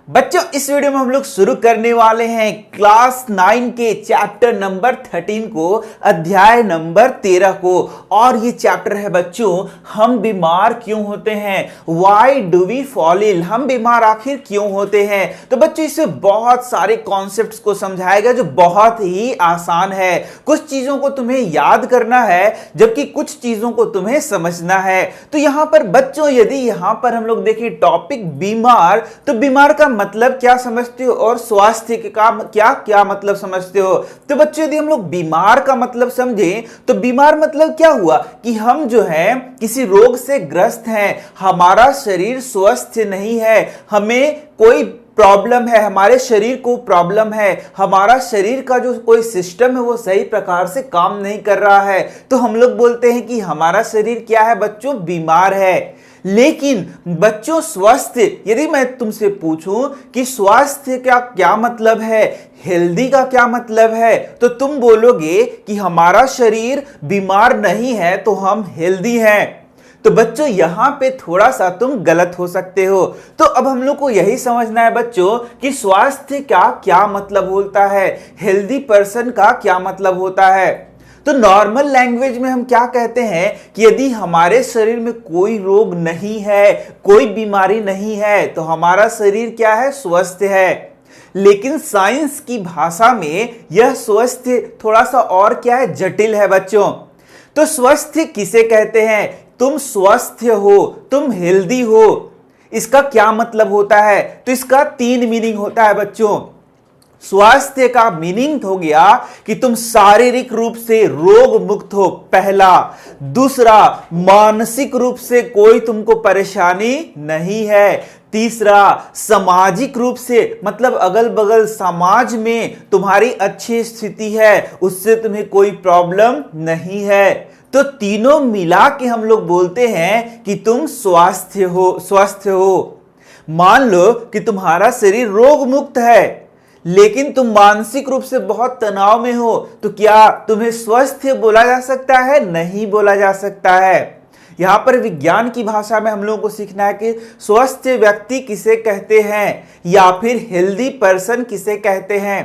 बच्चों इस वीडियो में हम लोग शुरू करने वाले हैं क्लास 9 के चैप्टर नंबर 13 को, अध्याय नंबर 13 को। और ये चैप्टर है बच्चों, हम बीमार क्यों होते हैं, why do we fall ill, हम बीमार आखिर क्यों होते हैं। तो बच्चों इसमें बहुत सारे कॉन्सेप्ट्स को समझाएगा जो बहुत ही आसान है। कुछ चीजों को तुम्हें याद करना है जबकि कुछ चीजों को तुम्हें समझना है। तो यहां पर बच्चों यदि यहां पर हम लोग देखें टॉपिक बीमार, तो बीमार का मतलब क्या समझते हो और स्वास्थ्य का क्या क्या मतलब समझते हो। तो बच्चों यदि हम लोग बीमार का मतलब समझें तो बीमार मतलब क्या हुआ कि हम जो है किसी रोग से ग्रस्त हैं, हमारा शरीर स्वस्थ नहीं है, हमें कोई प्रॉब्लम है, हमारे शरीर को प्रॉब्लम है, हमारा शरीर का जो कोई सिस्टम है वो सही प्रकार से काम नहीं कर रहा है, तो हम लोग बोलते हैं कि हमारा शरीर क्या है बच्चों, बीमार है। लेकिन बच्चों स्वास्थ्य, यदि मैं तुमसे पूछूं कि स्वास्थ्य का क्या मतलब है, हेल्दी का क्या मतलब है, तो तुम बोलोगे कि हमारा शरीर बीमार नहीं है तो हम हेल्दी हैं। तो बच्चों यहां पे थोड़ा सा तुम गलत हो सकते हो। तो अब हम लोग को यही समझना है बच्चों कि स्वास्थ्य का क्या मतलब होता है, हेल्दी पर्सन का क्या मतलब होता है। तो नॉर्मल लैंग्वेज में हम क्या कहते हैं कि यदि हमारे शरीर में कोई रोग नहीं है, कोई बीमारी नहीं है, तो हमारा शरीर क्या है, स्वस्थ है। लेकिन साइंस की भाषा में यह स्वस्थ थोड़ा सा और क्या है, जटिल है बच्चों। तो स्वस्थ किसे कहते हैं, तुम स्वस्थ हो, तुम हेल्दी हो, इसका क्या मतलब होता है। तो इसका 3 मीनिंग होता है बच्चों। स्वास्थ्य का मीनिंग हो गया कि तुम शारीरिक रूप से रोग मुक्त हो, पहला। दूसरा, मानसिक रूप से कोई तुमको परेशानी नहीं है। तीसरा, सामाजिक रूप से मतलब अगल बगल समाज में तुम्हारी अच्छी स्थिति है, उससे तुम्हें कोई प्रॉब्लम नहीं है। तो तीनों मिला के हम लोग बोलते हैं कि तुम स्वस्थ हो। मान लो कि तुम्हारा शरीर रोग मुक्त है लेकिन तुम मानसिक रूप से बहुत तनाव में हो, तो क्या तुम्हें स्वस्थ बोला जा सकता है, नहीं बोला जा सकता है। यहां पर विज्ञान की भाषा में हम लोगों को सीखना है कि स्वस्थ व्यक्ति किसे कहते हैं या फिर हेल्दी पर्सन किसे कहते हैं।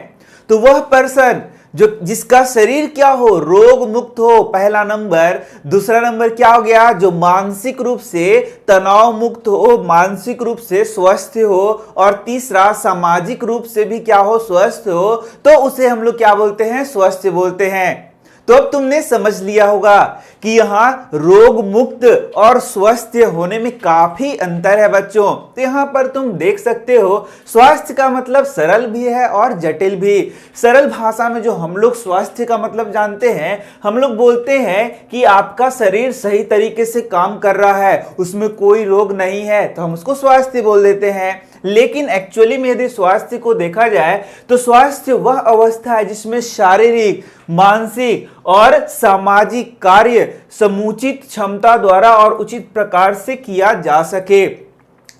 तो वह पर्सन जो जिसका शरीर क्या हो, रोग मुक्त हो, पहला नंबर। दूसरा नंबर क्या हो गया, जो मानसिक रूप से तनाव मुक्त हो, मानसिक रूप से स्वस्थ हो। और तीसरा, सामाजिक रूप से भी क्या हो, स्वस्थ हो, तो उसे हम लोग क्या बोलते हैं, स्वस्थ बोलते हैं। तो अब तुमने समझ लिया होगा कि यहां रोग मुक्त और स्वस्थ होने में काफी अंतर है बच्चों। तो यहां पर तुम देख सकते हो स्वास्थ्य का मतलब सरल भी है और जटिल भी। सरल भाषा में जो हम लोग स्वास्थ्य का मतलब जानते हैं, हम लोग बोलते हैं कि आपका शरीर सही तरीके से काम कर रहा है, उसमें कोई रोग नहीं है, तो हम उसको स्वास्थ्य बोल देते हैं। लेकिन एक्चुअली में यदि स्वास्थ्य को देखा जाए तो स्वास्थ्य वह अवस्था है जिसमें शारीरिक, मानसिक और सामाजिक कार्य समुचित क्षमता द्वारा और उचित प्रकार से किया जा सके।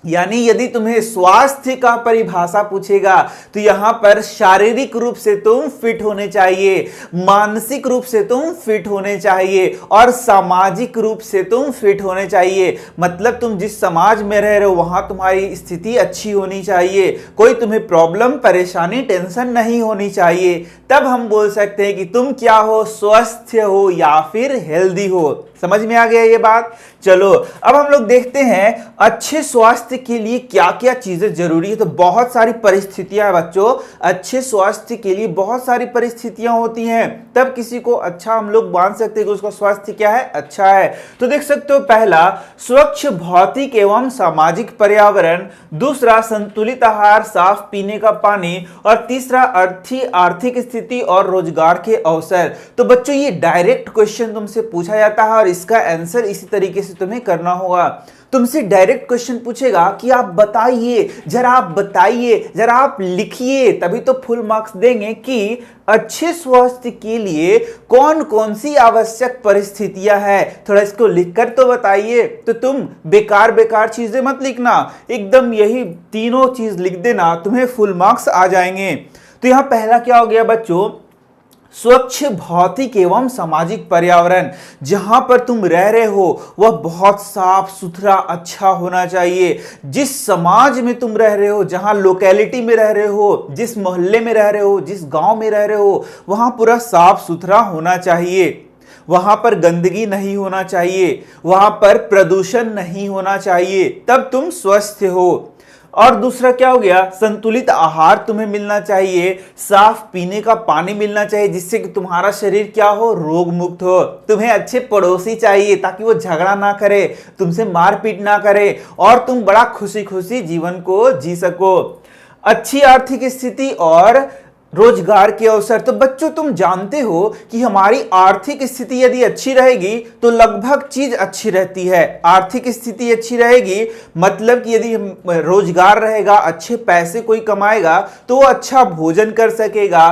यानी यदि तुम्हें स्वास्थ्य का परिभाषा पूछेगा तो यहां पर शारीरिक रूप से तुम फिट होने चाहिए, मानसिक रूप से तुम फिट होने चाहिए और सामाजिक रूप से तुम फिट होने चाहिए। मतलब तुम जिस समाज में रह रहे हो वहां तुम्हारी स्थिति अच्छी होनी चाहिए, कोई तुम्हें प्रॉब्लम, परेशानी, टेंशन नहीं होनी चाहिए। तब हम बोल सकते हैं कि तुम क्या हो, स्वस्थ हो या फिर हेल्दी हो। समझ में आ गया ये बात। चलो अब हम लोग देखते हैं अच्छे स्वास्थ्य के लिए क्या क्या चीजें जरूरी है। तो बहुत सारी परिस्थितियां हैं बच्चों, अच्छे स्वास्थ्य के लिए बहुत सारी परिस्थितियां होती हैं, तब किसी को अच्छा हम लोग मान सकते हैं कि उसका स्वास्थ्य क्या है, अच्छा है। तो देख सकते हो, पहला स्वच्छ भौतिक एवं सामाजिक पर्यावरण, दूसरा संतुलित आहार, साफ पीने का पानी, और तीसरा आर्थिक स्थिति और रोजगार के अवसर। तो बच्चों ये डायरेक्ट क्वेश्चन तुमसे पूछा जाता है और इसका आंसर इसी तरीके से तुम्हें करना होगा। तुमसे डायरेक्ट क्वेश्चन पूछेगा कि आप बताइए, जरा आप लिखिए, तभी तो फुल मार्क्स देंगे कि अच्छे स्वास्थ्य के लिए कौन कौन सी आवश्यक परिस्थितियां हैं, थोड़ा इसको लिखकर तो बताइए। तो तुम बेकार चीजें मत लिखना, एकदम यही तीनों चीज लिख देना, तुम्हें फुल मार्क्स आ जाएंगे। तो यहां पहला क्या हो गया बच्चों, स्वच्छ भौतिक एवं सामाजिक पर्यावरण, जहां पर तुम रह रहे हो वह बहुत साफ सुथरा अच्छा होना चाहिए। जिस समाज में तुम रह रहे हो, जहां लोकेलिटी में रह रहे हो, जिस मोहल्ले में रह रहे हो, जिस गांव में रह रहे हो, वहां पूरा साफ सुथरा होना चाहिए। वहां पर गंदगी नहीं होना चाहिए, वहां पर प्रदूषण नहीं होना चाहिए, तब तुम स्वस्थ हो। और दूसरा क्या हो गया, संतुलित आहार तुम्हें मिलना चाहिए, साफ पीने का पानी मिलना चाहिए, जिससे कि तुम्हारा शरीर क्या हो, रोग मुक्त हो। तुम्हें अच्छे पड़ोसी चाहिए ताकि वो झगड़ा ना करे, तुमसे मारपीट ना करे और तुम बड़ा खुशी खुशी जीवन को जी सको। अच्छी आर्थिक स्थिति और रोजगार के अवसर। तो बच्चों तुम जानते हो कि हमारी आर्थिक स्थिति यदि अच्छी रहेगी तो लगभग चीज अच्छी रहती है। आर्थिक स्थिति अच्छी रहेगी मतलब कि यदि रोजगार रहेगा, अच्छे पैसे कोई कमाएगा तो वो अच्छा भोजन कर सकेगा,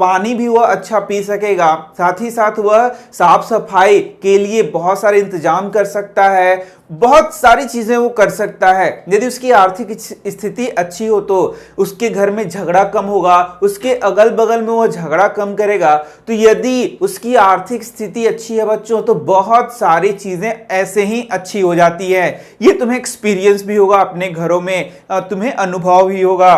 पानी भी वह अच्छा पी सकेगा, साथ ही साथ वह साफ सफाई के लिए बहुत सारे इंतजाम कर सकता है, बहुत सारी चीजें वो कर सकता है। यदि उसकी आर्थिक स्थिति अच्छी हो तो उसके घर में झगड़ा कम होगा, उसके अगल बगल में वो झगड़ा कम करेगा। तो यदि उसकी आर्थिक स्थिति अच्छी है बच्चों तो बहुत सारी चीजें ऐसे ही अच्छी हो जाती है। ये तुम्हें एक्सपीरियंस भी होगा, अपने घरों में तुम्हें अनुभव भी होगा।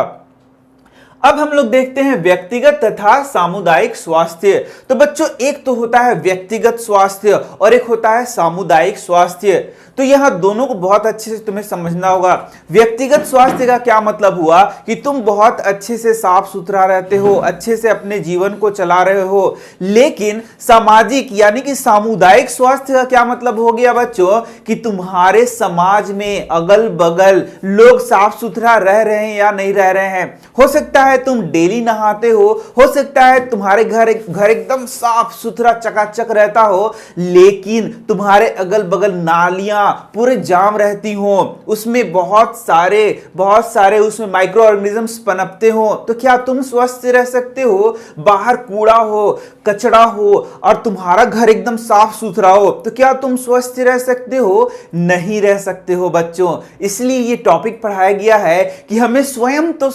अब हम लोग देखते हैं व्यक्तिगत तथा सामुदायिक स्वास्थ्य। तो बच्चों एक तो होता है व्यक्तिगत स्वास्थ्य और एक होता है सामुदायिक स्वास्थ्य। तो यह दोनों को बहुत अच्छे से तुम्हें समझना होगा। व्यक्तिगत स्वास्थ्य का क्या मतलब हुआ कि तुम बहुत अच्छे से साफ सुथरा रहते हो, अच्छे से अपने जीवन को चला रहे हो। लेकिन सामाजिक यानी कि सामुदायिक स्वास्थ्य का क्या मतलब हो गया बच्चों कि तुम्हारे समाज में अगल बगल लोग साफ सुथरा रह रहे हैं या नहीं रह रहे हैं। हो सकता है तुम डेली नहाते हो सकता है तुम्हारे घर एकदम साफ सुथरा चकाचक रहता हो, लेकिन तुम्हारे अगल बगल नालियां पूरे जाम रहती हो, उसमें बहुत सारे उसमें माइक्रो ऑर्गेनिजम्स पनपते हो। तो क्या तुम स्वस्थ रह सकते हो? बाहर कूड़ा हो, कचरा हो और तुम्हारा घर एकदम साफ सुथरा हो तो क्या तुम स्वस्थ रह सकते हो? नहीं रह सकते हो बच्चों। इसलिए ये टॉपिक पढ़ाया गया है कि हमें स्वयं तो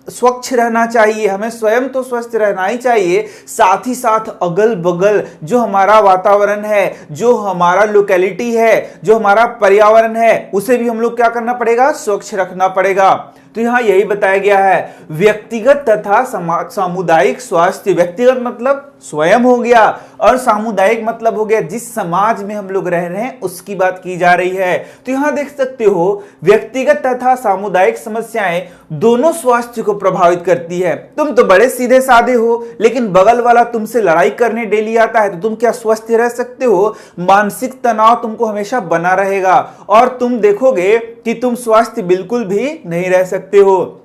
स्वच्छ रहना चाहिए, हमें स्वयं तो स्वस्थ रहना ही चाहिए, साथ ही साथ अगल बगल जो हमारा वातावरण है, जो हमारा लोकेलिटी है, जो हमारा पर्यावरण है, उसे भी हम लोग क्या करना पड़ेगा, स्वच्छ रखना पड़ेगा। तो यहां यही बताया गया है व्यक्तिगत तथा सामुदायिक स्वास्थ्य। व्यक्तिगत मतलब स्वयं हो गया और सामुदायिक मतलब हो गया जिस समाज में हम लोग रह रहे हैं उसकी बात की जा रही है। तो यहां देख सकते हो व्यक्तिगत तथा सामुदायिक समस्याएं दोनों स्वास्थ्य को प्रभावित करती है। तुम तो बड़े सीधे साधे हो, लेकिन बगल वाला तुमसे लड़ाई करने डेली आता है तो तुम क्या स्वस्थ रह सकते हो? मानसिक तनाव तुमको हमेशा बना रहेगा और तुम देखोगे कि तुम स्वस्थ बिल्कुल भी नहीं रह सकते हो।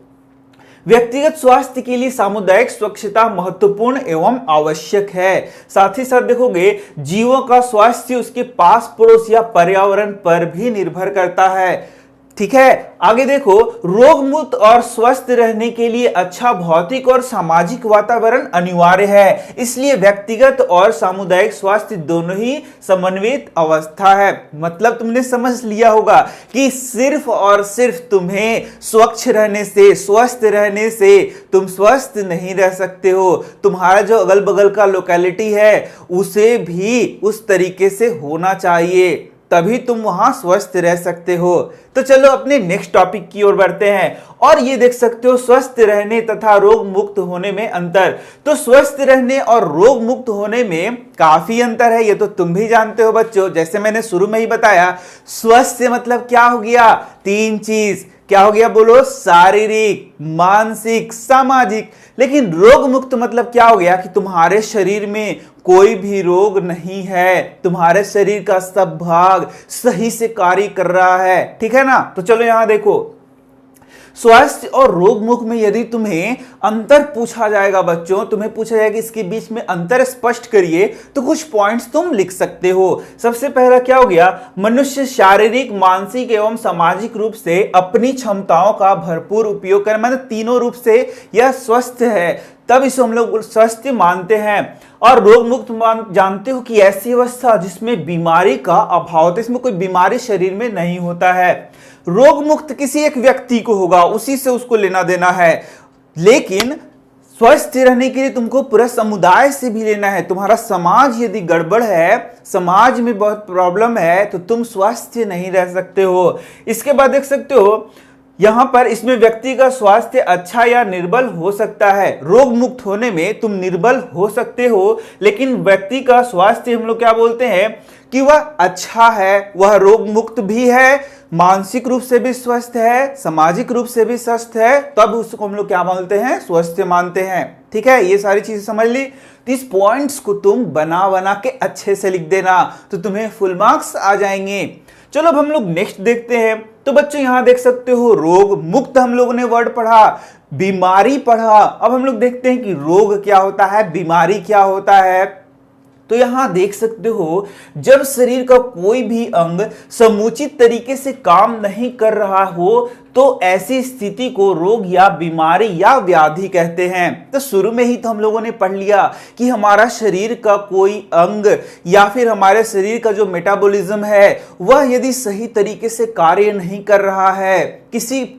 व्यक्तिगत स्वास्थ्य के लिए सामुदायिक स्वच्छता महत्वपूर्ण एवं आवश्यक है। साथ ही साथ देखोगे जीवों का स्वास्थ्य उसके पास पड़ोस या पर्यावरण पर भी निर्भर करता है। ठीक है, आगे देखो रोग मुक्त और स्वस्थ रहने के लिए अच्छा भौतिक और सामाजिक वातावरण अनिवार्य है। इसलिए व्यक्तिगत और सामुदायिक स्वास्थ्य दोनों ही समन्वित अवस्था है। मतलब तुमने समझ लिया होगा कि सिर्फ और सिर्फ तुम्हें स्वच्छ रहने से, स्वस्थ रहने से तुम स्वस्थ नहीं रह सकते हो। तुम्हारा जो अगल बगल का लोकेलिटी है उसे भी उस तरीके से होना चाहिए, तभी तुम वहां स्वस्थ रह सकते हो। तो चलो अपने नेक्स्ट टॉपिक की ओर बढ़ते हैं और ये देख सकते हो स्वस्थ रहने तथा रोग मुक्त होने में अंतर। तो स्वस्थ रहने और रोग मुक्त होने में काफी अंतर है, ये तो तुम भी जानते हो बच्चों। जैसे मैंने शुरू में ही बताया, स्वस्थ से मतलब क्या हो गया, तीन चीज। क्या हो गया बोलो? शारीरिक, मानसिक, सामाजिक। लेकिन रोग मुक्त मतलब क्या हो गया कि तुम्हारे शरीर में कोई भी रोग नहीं है, तुम्हारे शरीर का सब भाग सही से कार्य कर रहा है। ठीक है ना? तो चलो यहां देखो स्वास्थ्य और रोग मुक्त में यदि तुम्हें अंतर पूछा जाएगा बच्चों, तुम्हें पूछा जाएगा इसके बीच में अंतर स्पष्ट करिए, तो कुछ पॉइंट्स तुम लिख सकते हो। सबसे पहला क्या हो गया, मनुष्य शारीरिक, मानसिक एवं सामाजिक रूप से अपनी क्षमताओं का भरपूर उपयोग कर, मतलब तीनों रूप से यह स्वस्थ है, तब इसे हम लोग स्वस्थ मानते हैं। और रोग मुक्त जानते हो कि ऐसी अवस्था जिसमें बीमारी का अभाव होता है, इसमें कोई बीमारी शरीर में नहीं होता है। रोग मुक्त किसी एक व्यक्ति को होगा, उसी से उसको लेना देना है। लेकिन स्वस्थ रहने के लिए तुमको पूरा समुदाय से भी लेना है। तुम्हारा समाज यदि गड़बड़ है, समाज में बहुत प्रॉब्लम है, तो तुम स्वस्थ नहीं रह सकते हो। इसके बाद देख सकते हो यहां पर इसमें व्यक्ति का स्वास्थ्य अच्छा या निर्बल हो सकता है। रोग मुक्त होने में तुम निर्बल हो सकते हो, लेकिन व्यक्ति का स्वास्थ्य हम लोग क्या बोलते हैं कि वह अच्छा है, वह रोग मुक्त भी है, मानसिक रूप से भी स्वस्थ है, सामाजिक रूप से भी स्वस्थ है, तब उसको हम लोग क्या बोलते हैं, स्वस्थ मानते हैं। ठीक है, ये सारी चीजें समझ ली। तो इस पॉइंट्स को तुम बना बना के अच्छे से लिख देना, तो तुम्हें फुल मार्क्स आ जाएंगे। चलो अब हम लोग नेक्स्ट देखते हैं। तो बच्चों यहां देख सकते हो रोग मुक्त हम लोगों ने वर्ड पढ़ा, बीमारी पढ़ा। अब हम लोग देखते हैं कि रोग क्या होता है, बीमारी क्या होता है। तो यहां देख सकते हो जब शरीर का कोई भी अंग समुचित तरीके से काम नहीं कर रहा हो, तो ऐसी स्थिति को रोग या बीमारी या व्याधि कहते हैं। तो शुरू में ही तो हम लोगों ने पढ़ लिया कि हमारा शरीर का कोई अंग या फिर हमारे शरीर का जो मेटाबॉलिज्म है वह यदि सही तरीके से कार्य नहीं कर रहा है,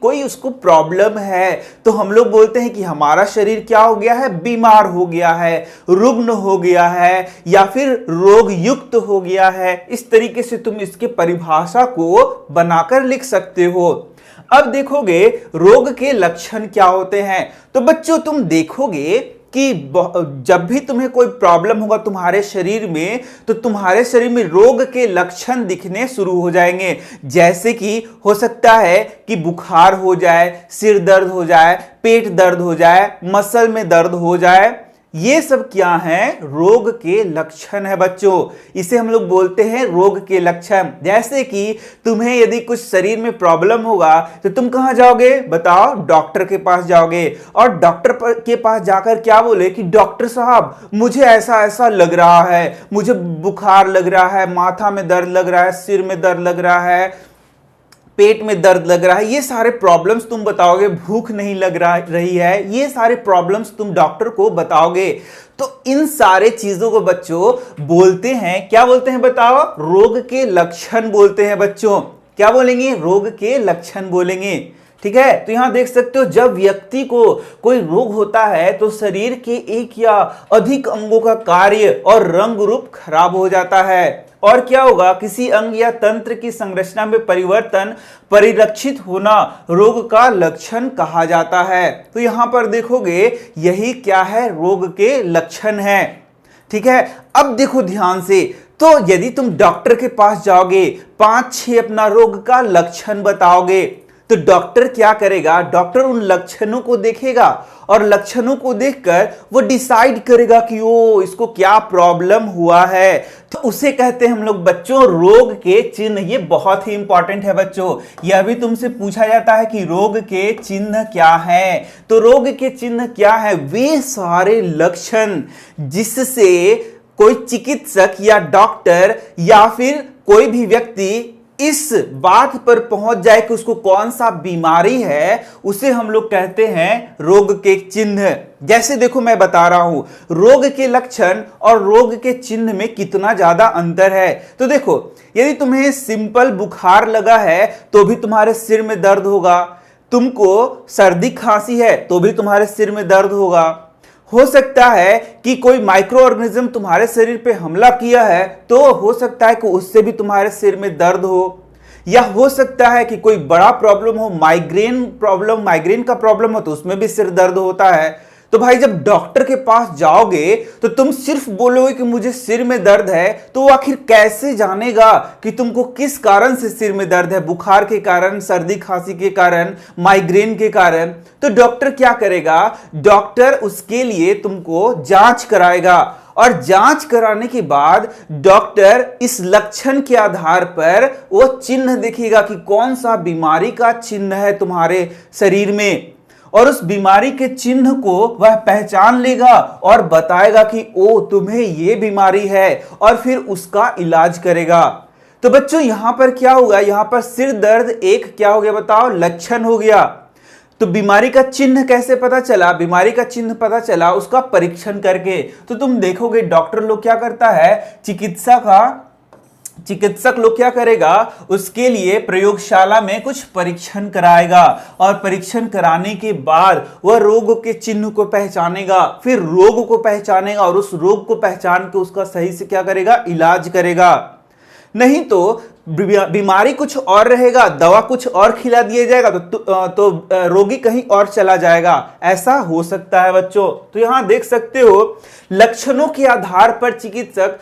कोई उसको प्रॉब्लम है, तो हम लोग बोलते हैं कि हमारा शरीर क्या हो गया है, बीमार हो गया है, रुग्ण हो गया है या फिर रोग युक्त हो गया है। इस तरीके से तुम इसके परिभाषा को बनाकर लिख सकते हो। अब देखोगे रोग के लक्षण क्या होते हैं। तो बच्चों तुम देखोगे कि जब भी तुम्हें कोई प्रॉब्लम होगा तुम्हारे शरीर में, तो तुम्हारे शरीर में रोग के लक्षण दिखने शुरू हो जाएंगे। जैसे कि हो सकता है कि बुखार हो जाए, सिर दर्द हो जाए, पेट दर्द हो जाए, मसल में दर्द हो जाए। ये सब क्या हैं, रोग के लक्षण है बच्चों। इसे हम लोग बोलते हैं रोग के लक्षण। जैसे कि तुम्हें यदि कुछ शरीर में प्रॉब्लम होगा तो तुम कहां जाओगे, बताओ, डॉक्टर के पास जाओगे। और डॉक्टर के पास जाकर क्या बोले कि डॉक्टर साहब मुझे ऐसा ऐसा लग रहा है, मुझे बुखार लग रहा है, माथा में दर्द लग रहा है, सिर में दर्द लग रहा है, पेट में दर्द लग रहा है। ये सारे प्रॉब्लम्स तुम बताओगे, भूख नहीं लग रही है, ये सारे प्रॉब्लम्स तुम डॉक्टर को बताओगे। तो इन सारे चीजों को बच्चों बोलते हैं, क्या बोलते हैं बताओ, रोग के लक्षण बोलते हैं बच्चों। क्या बोलेंगे, रोग के लक्षण बोलेंगे। ठीक है, तो यहां देख सकते हो जब व्यक्ति को कोई रोग होता है तो शरीर के एक या अधिक अंगों का कार्य और रंग रूप खराब हो जाता है। और क्या होगा, किसी अंग या तंत्र की संरचना में परिवर्तन, परिलक्षित होना रोग का लक्षण कहा जाता है। तो यहां पर देखोगे यही क्या है, रोग के लक्षण है। ठीक है, अब देखो ध्यान से। तो यदि तुम डॉक्टर के पास जाओगे, 5-6 अपना रोग का लक्षण बताओगे, तो डॉक्टर क्या करेगा, डॉक्टर उन लक्षणों को देखेगा और लक्षणों को देखकर वो डिसाइड करेगा कि ओ इसको क्या प्रॉब्लम हुआ है। तो उसे कहते हैं हम लोग बच्चों रोग के चिन्ह। ये बहुत ही इंपॉर्टेंट है बच्चों, यह भी तुमसे पूछा जाता है कि रोग के चिन्ह क्या है। तो रोग के चिन्ह क्या है, वे सारे लक्षण जिससे कोई चिकित्सक या डॉक्टर या फिर कोई भी व्यक्ति इस बात पर पहुंच जाए कि उसको कौन सा बीमारी है, उसे हम लोग कहते हैं रोग के चिन्ह। जैसे देखो मैं बता रहा हूं रोग के लक्षण और रोग के चिन्ह में कितना ज्यादा अंतर है। तो देखो यदि तुम्हें सिंपल बुखार लगा है तो भी तुम्हारे सिर में दर्द होगा, तुमको सर्दी खांसी है तो भी तुम्हारे सिर में दर्द होगा। हो सकता है कि कोई माइक्रो ऑर्गेनिज्म तुम्हारे शरीर पे हमला किया है तो हो सकता है कि उससे भी तुम्हारे सिर में दर्द हो, या हो सकता है कि कोई बड़ा प्रॉब्लम हो, माइग्रेन का प्रॉब्लम हो तो उसमें भी सिर दर्द होता है। तो भाई जब डॉक्टर के पास जाओगे तो तुम सिर्फ बोलोगे कि मुझे सिर में दर्द है, तो वो आखिर कैसे जानेगा कि तुमको किस कारण से सिर में दर्द है, बुखार के कारण, सर्दी खांसी के कारण, माइग्रेन के कारण। तो डॉक्टर क्या करेगा, डॉक्टर उसके लिए तुमको जांच कराएगा और जांच कराने के बाद डॉक्टर इस लक्षण के आधार पर वो चिन्ह देखेगा कि कौन सा बीमारी का चिन्ह है तुम्हारे शरीर में, और उस बीमारी के चिन्ह को वह पहचान लेगा और बताएगा कि ओ तुम्हें ये बीमारी है, और फिर उसका इलाज करेगा। तो बच्चों यहां पर क्या होगा, यहां पर सिर दर्द एक क्या हो गया बताओ, लक्षण हो गया। तो बीमारी का चिन्ह कैसे पता चला, बीमारी का चिन्ह पता चला उसका परीक्षण करके। तो तुम देखोगे डॉक्टर लोग क्या करता है, चिकित्सा का चिकित्सक लोग क्या करेगा, उसके लिए प्रयोगशाला में कुछ परीक्षण कराएगा और परीक्षण कराने के बाद वह रोग के चिन्ह को पहचानेगा, फिर रोग को पहचानेगा और उस रोग को पहचान के उसका सही से क्या करेगा, इलाज करेगा। नहीं तो बीमारी कुछ और रहेगा, दवा कुछ और खिला दिया जाएगा तो रोगी कहीं और चला जाएगा, ऐसा हो सकता है बच्चों। तो यहां देख सकते हो लक्षणों के आधार पर चिकित्सक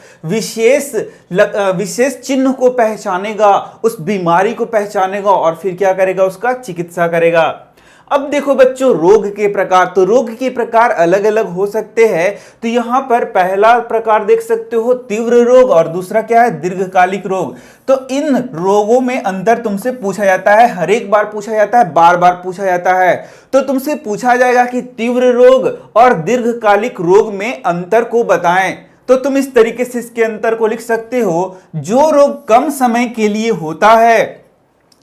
विशेष चिन्ह को पहचानेगा, उस बीमारी को पहचानेगा और फिर क्या करेगा, उसका चिकित्सा करेगा। अब देखो बच्चों रोग के प्रकार, तो रोग के प्रकार अलग अलग हो सकते हैं। तो यहां पर पहला प्रकार देख सकते हो तीव्र रोग और दूसरा क्या है, दीर्घकालिक रोग। तो इन रोगों में अंतर तुमसे पूछा जाता है, हर एक बार पूछा जाता है, बार बार पूछा जाता है। तो तुमसे पूछा जाएगा कि तीव्र रोग और दीर्घकालिक रोग में अंतर को बताएं। तो तुम इस तरीके से इसके अंतर को लिख सकते हो, जो रोग कम समय के लिए होता है,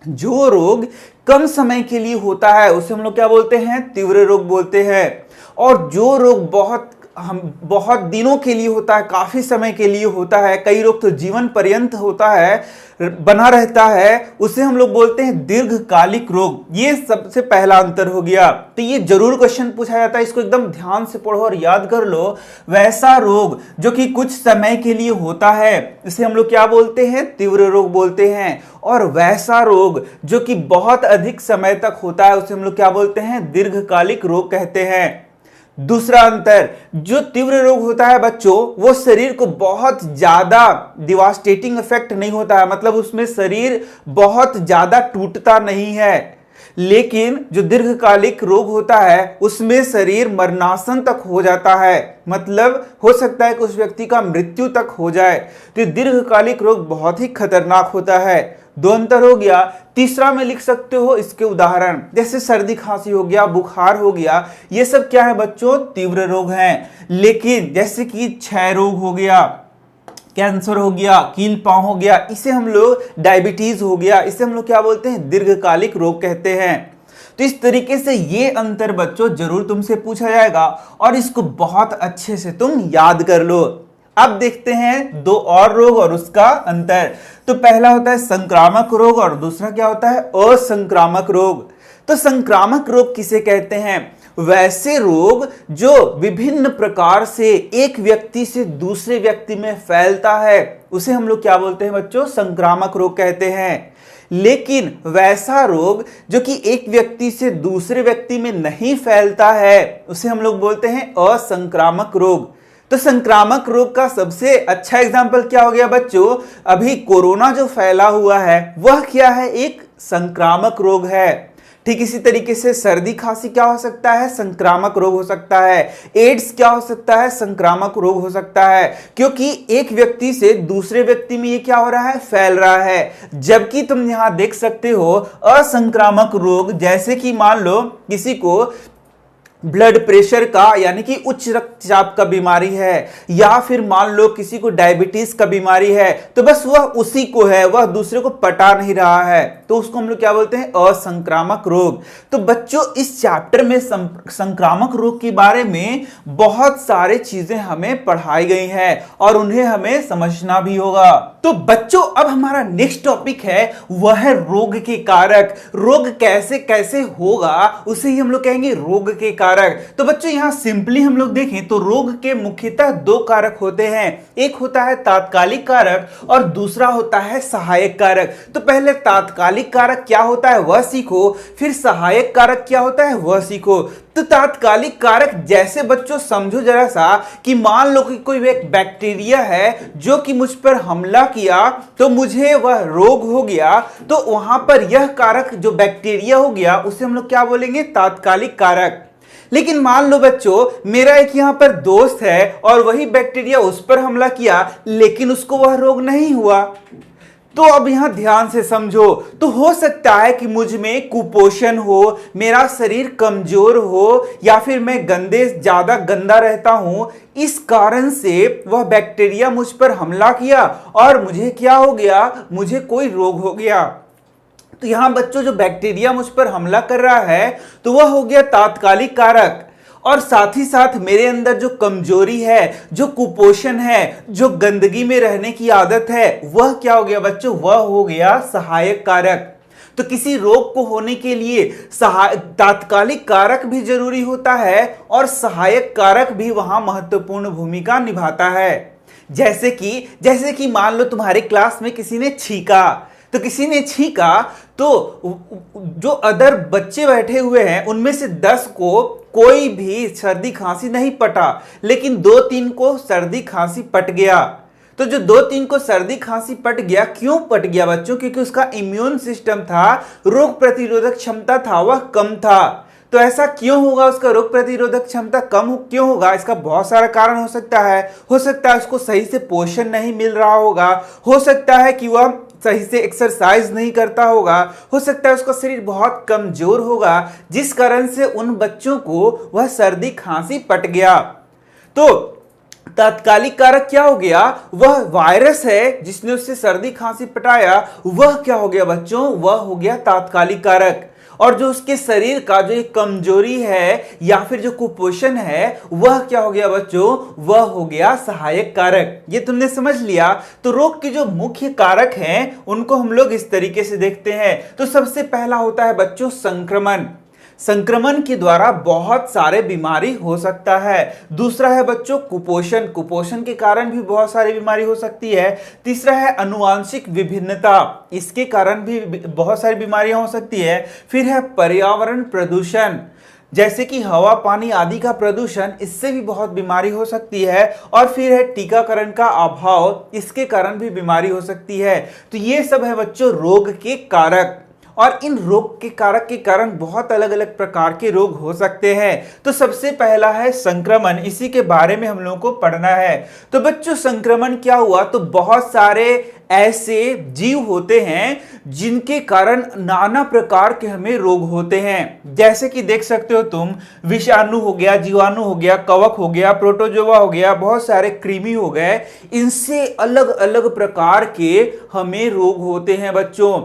जो रोग कम समय के लिए होता है उसे हम लोग क्या बोलते हैं, तीव्र रोग बोलते हैं। और जो रोग बहुत दिनों के लिए होता है, काफी समय के लिए होता है, कई रोग तो जीवन पर्यंत होता है, बना रहता है, उसे हम लोग बोलते हैं दीर्घकालिक रोग। ये सबसे पहला अंतर हो गया। तो ये जरूर क्वेश्चन पूछा जाता है, इसको एकदम ध्यान से पढ़ो और याद कर लो। वैसा रोग जो कि कुछ समय के लिए होता है इसे हम लोग क्या बोलते हैं, तीव्र रोग बोलते हैं। और वैसा रोग जो कि बहुत अधिक समय तक होता है उसे हम लोग क्या बोलते हैं, दीर्घकालिक रोग कहते हैं। दूसरा अंतर, जो तीव्र रोग होता है बच्चों, वो शरीर को बहुत ज्यादा डिवास्टेटिंग इफेक्ट नहीं होता है, मतलब उसमें शरीर बहुत ज्यादा टूटता नहीं है। लेकिन जो दीर्घकालिक रोग होता है उसमें शरीर मरणासन तक हो जाता है, मतलब हो सकता है कि उस व्यक्ति का मृत्यु तक हो जाए। तो दीर्घकालिक रोग बहुत ही खतरनाक होता है। दो अंतर हो गया। तीसरा में लिख सकते हो इसके उदाहरण, जैसे सर्दी खांसी हो गया, बुखार हो गया, ये सब क्या है बच्चों, तीव्र रोग हैं। लेकिन जैसे कि क्षय रोग हो गया, कैंसर हो गया, कील पांव हो गया, इसे हम लोग डायबिटीज हो गया, इसे हम लोग क्या बोलते हैं, दीर्घकालिक रोग कहते हैं। तो इस तरीके से ये अंतर बच्चों जरूर तुमसे पूछा जाएगा और इसको बहुत अच्छे से तुम याद कर लो। अब देखते हैं दो और रोग और उसका अंतर। तो पहला होता है संक्रामक रोग और दूसरा क्या होता है, असंक्रामक रोग। तो संक्रामक रोग किसे कहते हैं, वैसे रोग जो विभिन्न प्रकार से एक व्यक्ति से दूसरे व्यक्ति में फैलता है उसे हम लोग क्या बोलते हैं बच्चों, संक्रामक रोग कहते हैं। लेकिन वैसा रोग जो कि एक व्यक्ति से दूसरे व्यक्ति में नहीं फैलता है उसे हम लोग बोलते हैं असंक्रामक रोग। तो संक्रामक रोग का सबसे अच्छा एग्जाम्पल क्या हो गया बच्चों, अभी कोरोना जो फैला हुआ है वह क्या है, एक संक्रामक रोग है। ठीक इसी तरीके से सर्दी खांसी क्या हो सकता है, संक्रामक रोग हो सकता है। एड्स क्या हो सकता है, संक्रामक रोग हो सकता है, क्योंकि एक व्यक्ति से दूसरे व्यक्ति में ये क्या हो रहा है, फैल रहा है। जबकि तुम यहां देख सकते हो असंक्रामक रोग, जैसे कि मान लो किसी को ब्लड प्रेशर का यानी कि उच्च रक्तचाप का बीमारी है, या फिर मान लो किसी को डायबिटीज का बीमारी है, तो बस वह उसी को है, वह दूसरे को पटा नहीं रहा है, तो उसको हम लोग क्या बोलते हैं, असंक्रामक रोग। तो बच्चों इस चैप्टर में संक्रामक रोग के बारे में बहुत सारे चीजें हमें पढ़ाई गई हैं और उन्हें हमें समझना भी होगा। तो बच्चों अब हमारा नेक्स्ट टॉपिक है वह है रोग के कारक। रोग कैसे कैसे होगा उसे ही हम लोग कहेंगे रोग के कारक। तो बच्चों यहां सिंपली हम लोग देखें तो रोग के मुख्यतः दो कारक होते हैं, एक होता है तात्कालिक कारक और दूसरा होता है सहायक कारक। तो पहले तात्कालिक कारक क्या होता है वह सीखो, फिर सहायक कारक क्या होता है वह सीखो। तो तात्कालिक कारक जैसे बच्चों समझो जरा सा कि मान लो कि कोई एक बैक्टीरिया है जो कि मुझ पर हमला किया तो मुझे वह रोग हो गया, तो वहां पर यह कारक जो बैक्टीरिया हो गया उसे हम लोग क्या बोलेंगे, तात्कालिक कारक। लेकिन मान लो बच्चों मेरा एक यहां पर दोस्त है और वही बैक्टीरिया उस पर हमला किया लेकिन उसको वह रोग नहीं हुआ। तो अब यहां ध्यान से समझो, तो हो सकता है कि मुझ में कुपोषण हो, मेरा शरीर कमजोर हो, या फिर मैं ज्यादा गंदा रहता हूं, इस कारण से वह बैक्टीरिया मुझ पर हमला किया और मुझे क्या हो गया, मुझे कोई रोग हो गया। तो यहां बच्चों जो बैक्टीरिया मुझ पर हमला कर रहा है तो वह हो गया तात्कालिक कारक। और साथ ही साथ मेरे अंदर जो कमजोरी है, जो कुपोषण है, जो गंदगी में रहने की आदत है, वह क्या हो गया बच्चों? वह हो गया सहायक कारक। तो किसी रोग को होने के लिए तात्कालिक कारक भी जरूरी होता है और सहायक कारक भी वहां महत्वपूर्ण भूमिका निभाता है। जैसे कि मान लो तुम्हारे क्लास में किसी ने छींका, तो जो अदर बच्चे बैठे हुए हैं उनमें से 10 को कोई भी सर्दी खांसी नहीं पटा, लेकिन 2-3 को सर्दी खांसी पट गया। तो जो 2-3 को सर्दी खांसी पट गया, क्यों पट गया बच्चों? क्योंकि उसका इम्यून सिस्टम था, रोग प्रतिरोधक क्षमता था, वह कम था। तो ऐसा क्यों होगा? उसका रोग प्रतिरोधक क्षमता कम क्यों होगा? इसका बहुत सारा कारण हो सकता है उसको सही से पोषण नहीं मिल रहा होगा, हो सकता है कि वह सही से एक्सरसाइज नहीं करता होगा, हो सकता है उसका शरीर बहुत कमजोर होगा, जिस कारण से उन बच्चों को वह सर्दी खांसी पट गया। तो तात्कालिक कारक क्या हो गया? वह वायरस है जिसने उससे सर्दी खांसी पटाया, वह क्या हो गया बच्चों? वह हो गया तात्कालिक कारक। और जो उसके शरीर का जो एक कमजोरी है या फिर जो कुपोषण है, वह क्या हो गया बच्चों? वह हो गया सहायक कारक। ये तुमने समझ लिया। तो रोग के जो मुख्य कारक हैं उनको हम लोग इस तरीके से देखते हैं। तो सबसे पहला होता है बच्चों संक्रमण। संक्रमण के द्वारा बहुत सारे बीमारी हो सकता है। दूसरा है बच्चों कुपोषण, कुपोषण के कारण भी बहुत सारी बीमारी हो सकती है। तीसरा है अनुवांशिक विभिन्नता, इसके कारण भी बहुत सारी बीमारियां हो सकती है। फिर है पर्यावरण प्रदूषण, जैसे कि हवा पानी आदि का प्रदूषण, इससे भी बहुत बीमारी हो सकती है। और फिर है टीकाकरण का अभाव, इसके कारण भी बीमारी हो सकती है। तो ये सब है बच्चों रोग के कारक। और इन रोग के कारक के कारण बहुत अलग अलग प्रकार के रोग हो सकते हैं। तो सबसे पहला है संक्रमण, इसी के बारे में हम लोगों को पढ़ना है। तो बच्चों संक्रमण क्या हुआ? तो बहुत सारे ऐसे जीव होते हैं जिनके कारण नाना प्रकार के हमें रोग होते हैं। जैसे कि देख सकते हो तुम, विषाणु हो गया, जीवाणु हो गया, कवक हो गया, प्रोटोजोआ हो गया, बहुत सारे कृमि हो गए। इनसे अलग अलग प्रकार के हमें रोग होते हैं बच्चों।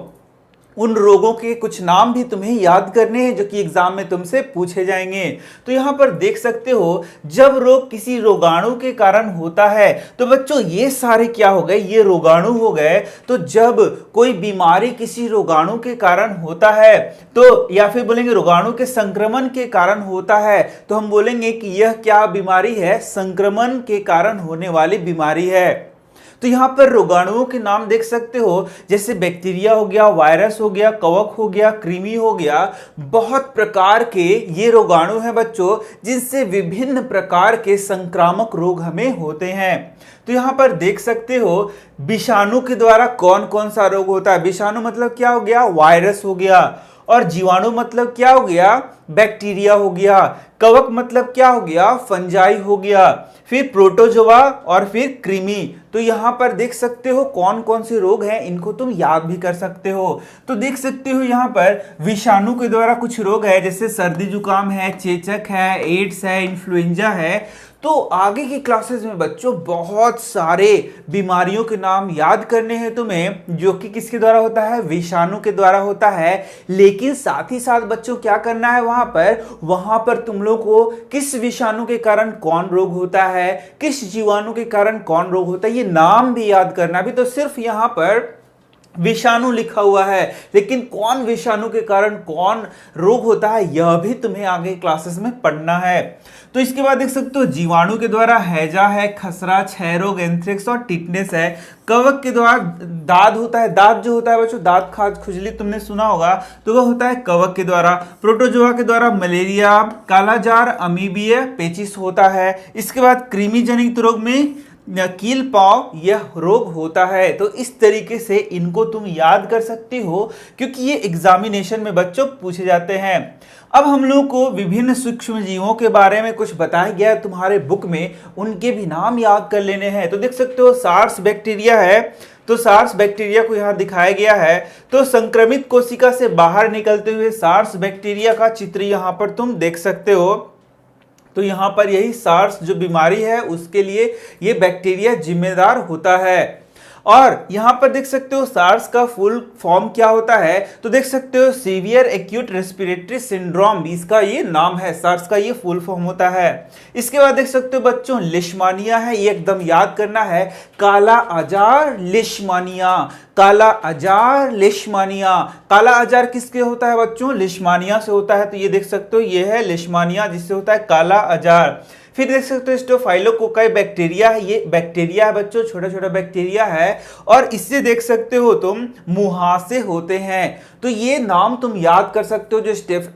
उन रोगों के कुछ नाम भी तुम्हें याद करने हैं जो कि एग्जाम में तुमसे पूछे जाएंगे। तो यहां पर देख सकते हो, जब रोग किसी रोगाणु के कारण होता है, तो बच्चों ये सारे क्या हो गए? ये रोगाणु हो गए। तो जब कोई बीमारी किसी रोगाणु के कारण होता है, तो या फिर बोलेंगे रोगाणु के संक्रमण के कारण होता है, तो हम बोलेंगे कि यह क्या बीमारी है? संक्रमण के कारण होने वाली बीमारी है। तो यहां पर रोगाणुओं के नाम देख सकते हो, जैसे बैक्टीरिया हो गया, वायरस हो गया, कवक हो गया, कृमि हो गया। बहुत प्रकार के ये रोगाणु हैं बच्चों, जिनसे विभिन्न प्रकार के संक्रामक रोग हमें होते हैं। तो यहां पर देख सकते हो विषाणु के द्वारा कौन कौन सा रोग होता है। विषाणु मतलब क्या हो गया? वायरस हो गया। और जीवाणु मतलब क्या हो गया? बैक्टीरिया हो गया। कवक मतलब क्या हो गया? फंजाई हो गया। फिर प्रोटोजोआ और फिर कृमि। तो यहां पर देख सकते हो कौन कौन से रोग हैं, इनको तुम याद भी कर सकते हो। तो देख सकते हो यहां पर विषाणु के द्वारा कुछ रोग है, जैसे सर्दी जुकाम है, चेचक है, एड्स है, इन्फ्लुएंजा है। तो आगे की क्लासेस में बच्चों बहुत सारे बीमारियों के नाम याद करने हैं तुम्हें, जो कि किसके द्वारा होता है? विषाणु के द्वारा होता है। लेकिन साथ ही साथ बच्चों क्या करना है वहां पर तुम लोग को किस विषाणु के कारण कौन रोग होता है, किस जीवाणु के कारण कौन रोग होता है, ये नाम भी याद करना। भी तो सिर्फ यहां पर विषाणु लिखा हुआ है, लेकिन कौन विषाणु के कारण कौन रोग होता है यह भी तुम्हें आगे क्लासेस में पढ़ना है। तो इसके बाद देख सकते हो जीवाणु के द्वारा हैजा है, खसरा, क्षय रोग, एंथ्रेक्स और टिटनेस है। कवक के द्वारा दाद होता है। दाद जो होता है बच्चों, दांत खाज खुजली तुमने सुना होगा, तो वह होता है कवक के द्वारा। प्रोटोजोआ के द्वारा मलेरिया, कालाजार, अमीबिया, पेचिस होता है। इसके बाद कृमि जनित रोग में कील पाव यह रोग होता है। तो इस तरीके से इनको तुम याद कर सकते हो, क्योंकि ये एग्जामिनेशन में बच्चों पूछे जाते हैं। अब हम लोग को विभिन्न सूक्ष्म जीवों के बारे में कुछ बताया गया है तुम्हारे बुक में, उनके भी नाम याद कर लेने हैं। तो देख सकते हो सार्स बैक्टीरिया है, तो सार्स बैक्टीरिया को यहाँ दिखाया गया है। तो संक्रमित कोशिका से बाहर निकलते हुए सार्स बैक्टीरिया का चित्र यहाँ पर तुम देख सकते हो। तो यहां पर यही सार्स जो बीमारी है उसके लिए ये बैक्टीरिया जिम्मेदार होता है। और यहां पर देख सकते हो सार्स का फुल फॉर्म क्या होता है, तो देख सकते हो सीवियर एक्यूट रेस्पिरेटरी सिंड्रोम, इसका ये नाम है, सार्स का ये फुल फॉर्म होता है। इसके बाद देख सकते हो बच्चों लिशमानिया है, ये एकदम याद करना है, काला आजार लिशमानिया, काला आजार लिशमानिया। काला आजार किसके होता है बच्चों, लिशमानिया से होता है, तो ये देख सकते हो ये है लिशमानिया जिससे होता है काला आजार। फिर देख सकते हो स्टेफाइलोकोकाई बैक्टीरिया है, ये बैक्टीरिया है बच्चों, छोटा छोटा बैक्टीरिया है, और इससे देख सकते हो तुम मुहासे होते हैं, तो ये नाम तुम याद कर सकते हो, जो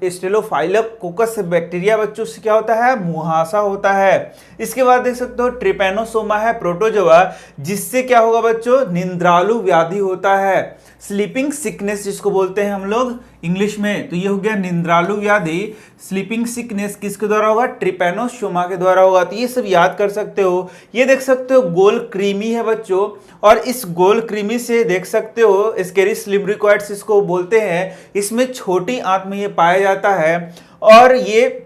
स्टेफाइलोकोकस बैक्टीरिया बच्चों से क्या होता है, मुहासा होता है। इसके बाद देख सकते हो ट्रिपैनोसोमा है प्रोटोजोआ, जिससे क्या होगा बच्चों, निंद्रालु व्याधि होता है, स्लीपिंग सिकनेस जिसको बोलते हैं हम लोग इंग्लिश में, तो ये हो गया निंद्रालु व्याधि। स्लीपिंग सिकनेस किसके द्वारा होगा, ट्रिपैनोसोमा के द्वारा होगा, तो ये सब याद कर सकते हो। ये देख सकते हो गोल क्रीमी है बच्चों, और इस गोल क्रीमी से देख सकते हो एस्केरिस लिम्ब्रिकोइड्स इसको बोलते हैं, इसमें छोटी आंत में ये पाया जाता है, और ये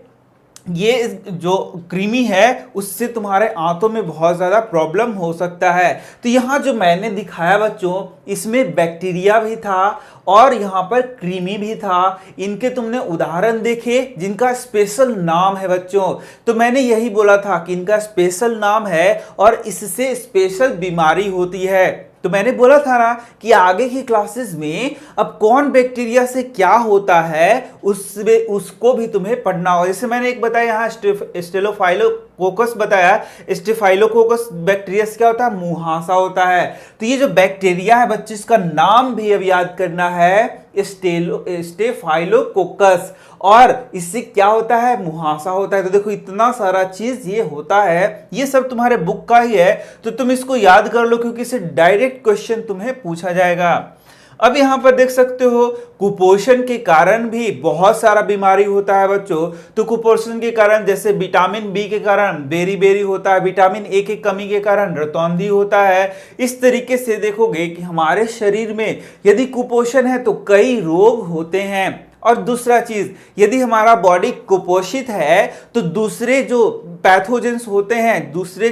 जो क्रीमी है उससे तुम्हारे आंतों में बहुत ज़्यादा प्रॉब्लम हो सकता है। तो यहाँ जो मैंने दिखाया बच्चों, इसमें बैक्टीरिया भी था और यहाँ पर क्रीमी भी था, इनके तुमने उदाहरण देखे जिनका स्पेशल नाम है बच्चों, तो मैंने यही बोला था कि इनका स्पेशल नाम है और इससे स्पेशल बीमारी होती है। तो मैंने बोला था ना कि आगे की क्लासेस में अब कौन बैक्टीरिया से क्या होता है उसको भी तुम्हें पढ़ना होगा। जैसे मैंने एक बताया यहाँ स्टेफाइलोकोकस बताया, स्टेफाइलोकोकस बैक्टीरिया से क्या होता है, मुहासा होता है। तो ये जो बैक्टीरिया है बच्चे, इसका नाम भी अब याद करना है स्टेफाइलोकोकस, और इससे क्या होता है, मुहासा होता है। तो देखो इतना सारा चीज ये होता है, ये सब तुम्हारे बुक का ही है, तो तुम इसको याद कर लो क्योंकि इससे डायरेक्ट क्वेश्चन तुम्हें पूछा जाएगा। अब यहां पर देख सकते हो कुपोषण के कारण भी बहुत सारा बीमारी होता है बच्चों। तो कुपोषण के कारण जैसे विटामिन बी के कारण बेरी होता है, विटामिन ए की कमी के कारण रतौंधी होता है। इस तरीके से देखोगे कि हमारे शरीर में यदि कुपोषण है तो कई रोग होते हैं। और दूसरा चीज, यदि हमारा बॉडी कुपोषित है तो दूसरे जो पैथोजेंस होते हैं, दूसरे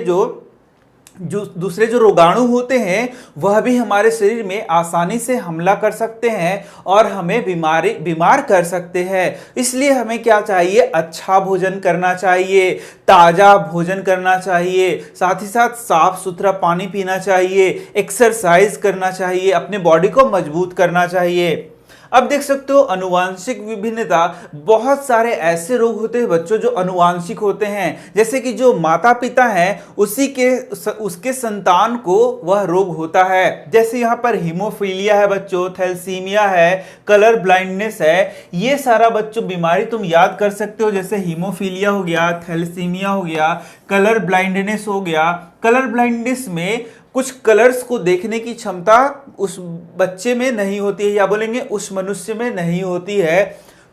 जो रोगाणु होते हैं वह भी हमारे शरीर में आसानी से हमला कर सकते हैं और हमें बीमार कर सकते हैं। इसलिए हमें क्या चाहिए, अच्छा भोजन करना चाहिए, ताजा भोजन करना चाहिए, साथ ही साथ साफ सुथरा पानी पीना चाहिए, एक्सरसाइज करना चाहिए, अपने बॉडी को मजबूत करना चाहिए। अब देख सकते हो अनुवांशिक विभिन्नता, बहुत सारे ऐसे रोग होते हैं बच्चों जो अनुवांशिक होते हैं, जैसे कि जो माता पिता हैं उसके संतान को वह रोग होता है। जैसे यहाँ पर हीमोफीलिया है बच्चों, थैलेसीमिया है, कलर ब्लाइंडनेस है, ये सारा बच्चों बीमारी तुम याद कर सकते हो। जैसे हीमोफीलिया हो गया, थैलेसीमिया हो गया, कलर ब्लाइंडनेस हो गया। कलर ब्लाइंडनेस में कुछ कलर्स को देखने की क्षमता उस बच्चे में नहीं होती है, या बोलेंगे उस मनुष्य में नहीं होती है।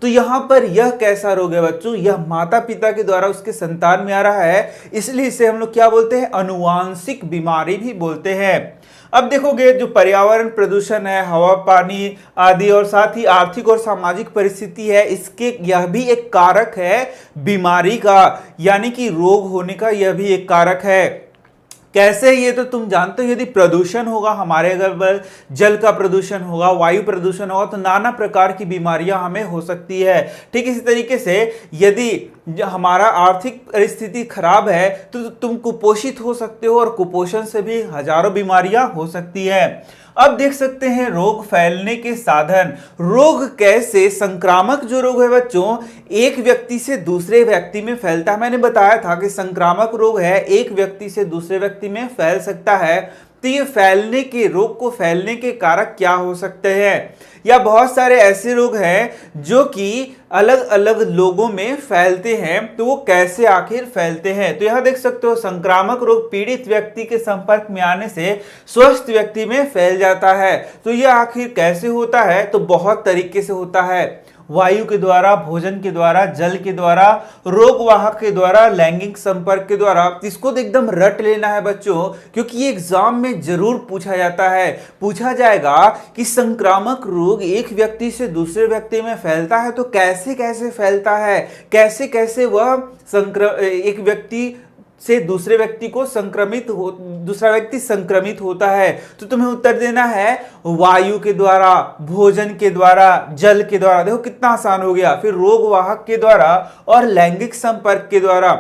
तो यहाँ पर यह कैसा रोग है बच्चों, यह माता पिता के द्वारा उसके संतान में आ रहा है, इसलिए इसे हम लोग क्या बोलते हैं, अनुवांशिक बीमारी भी बोलते हैं। अब देखोगे जो पर्यावरण प्रदूषण है, हवा पानी आदि, और साथ ही आर्थिक और सामाजिक परिस्थिति है, इसके यह भी एक कारक है बीमारी का, यानी कि रोग होने का यह भी एक कारक है। कैसे, ये तो तुम जानते हो, यदि प्रदूषण होगा हमारे अगर जल का प्रदूषण होगा, वायु प्रदूषण होगा, तो नाना प्रकार की बीमारियां हमें हो सकती है। ठीक इसी तरीके से यदि हमारा आर्थिक परिस्थिति खराब है तो तुम कुपोषित हो सकते हो, और कुपोषण से भी हजारों बीमारियां हो सकती है। अब देख सकते हैं रोग फैलने के साधन, रोग कैसे, संक्रामक जो रोग है बच्चों एक व्यक्ति से दूसरे व्यक्ति में फैलता है। मैंने बताया था कि संक्रामक रोग है, एक व्यक्ति से दूसरे व्यक्ति में फैल सकता है। तो ये फैलने के रोग को फैलने के कारक क्या हो सकते हैं, या बहुत सारे ऐसे रोग हैं जो कि अलग अलग लोगों में फैलते हैं, तो वो कैसे आखिर फैलते हैं। तो यहां देख सकते हो संक्रामक रोग पीड़ित व्यक्ति के संपर्क में आने से स्वस्थ व्यक्ति में फैल जाता है। तो ये आखिर कैसे होता है, तो बहुत तरीके से होता है, वायु के द्वारा, भोजन के द्वारा, जल के द्वारा, रोग वाहक के द्वारा, लैंगिक संपर्क के द्वारा। इसको तो एकदम रट लेना है बच्चों, क्योंकि ये एग्जाम में जरूर पूछा जाता है। पूछा जाएगा कि संक्रामक रोग एक व्यक्ति से दूसरे व्यक्ति में फैलता है तो कैसे कैसे फैलता है, कैसे कैसे वह एक व्यक्ति से दूसरे व्यक्ति को दूसरा व्यक्ति संक्रमित होता है? तो तुम्हें उत्तर देना है वायु के द्वारा, भोजन के द्वारा, जल के द्वारा। देखो कितना आसान हो गया। फिर रोग वाहक के द्वारा और लैंगिक संपर्क के द्वारा।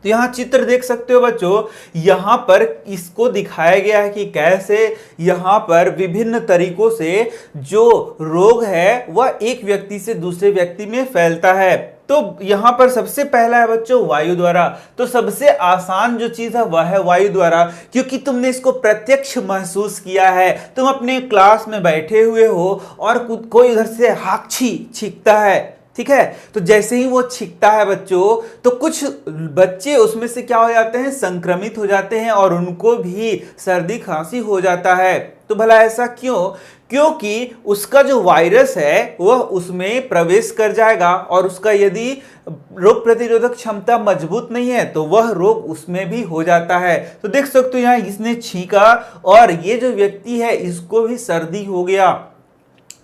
तो यहां चित्र देख सकते हो बच्चों, यहां पर इसको दिखाया गया है कि कैसे यहां पर विभिन्न तरीकों से जो रोग है वह एक व्यक्ति से दूसरे व्यक्ति में फैलता है। तो यहां पर सबसे पहला है बच्चों वायु द्वारा। तो सबसे आसान जो चीज है वह है वायु द्वारा, क्योंकि तुमने इसको प्रत्यक्ष महसूस किया है। तुम अपने क्लास में बैठे हुए हो और कोई इधर से हाक्षी छींकता है, ठीक है, तो जैसे ही वो छींकता है बच्चों, तो कुछ बच्चे उसमें से क्या हो जाते हैं, संक्रमित हो जाते हैं और उनको भी सर्दी खांसी हो जाता है। तो भला ऐसा क्यों? क्योंकि उसका जो वायरस है वह उसमें प्रवेश कर जाएगा और उसका यदि रोग प्रतिरोधक क्षमता मजबूत नहीं है तो वह रोग उसमें भी हो जाता है। तो देख सकते हो यहाँ इसने छींका और ये जो व्यक्ति है इसको भी सर्दी हो गया।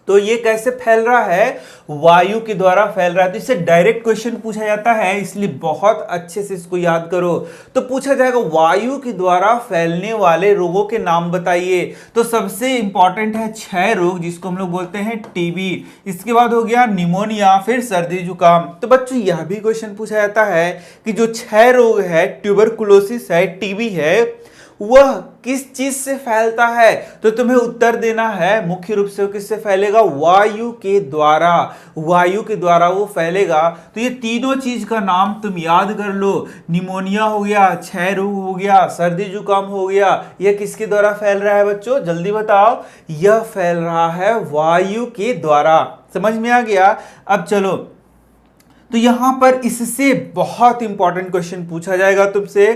तो ये कैसे फैल रहा है? वायु के द्वारा फैल रहा है। तो इससे डायरेक्ट क्वेश्चन पूछा जाता है, इसलिए बहुत अच्छे से इसको याद करो। तो पूछा जाएगा वायु के द्वारा फैलने वाले रोगों के नाम बताइए। तो सबसे इंपॉर्टेंट है क्षय रोग, जिसको हम लोग बोलते हैं टीबी। इसके बाद हो गया निमोनिया, फिर सर्दी जुकाम। तो बच्चों यह भी क्वेश्चन पूछा जाता है कि जो क्षय रोग है, ट्यूबरकुलोसिस है, टीबी है, वह किस चीज से फैलता है? तो तुम्हें उत्तर देना है मुख्य रूप से वो किससे फैलेगा? वायु के द्वारा। वायु के द्वारा वो फैलेगा। तो ये तीनों चीज का नाम तुम याद कर लो। निमोनिया हो गया, क्षय रोग हो गया, सर्दी जुकाम हो गया। यह किसके द्वारा फैल रहा है बच्चों? जल्दी बताओ। यह फैल रहा है वायु के द्वारा। समझ में आ गया? अब चलो, तो यहां पर इससे बहुत इंपॉर्टेंट क्वेश्चन पूछा जाएगा तुमसे।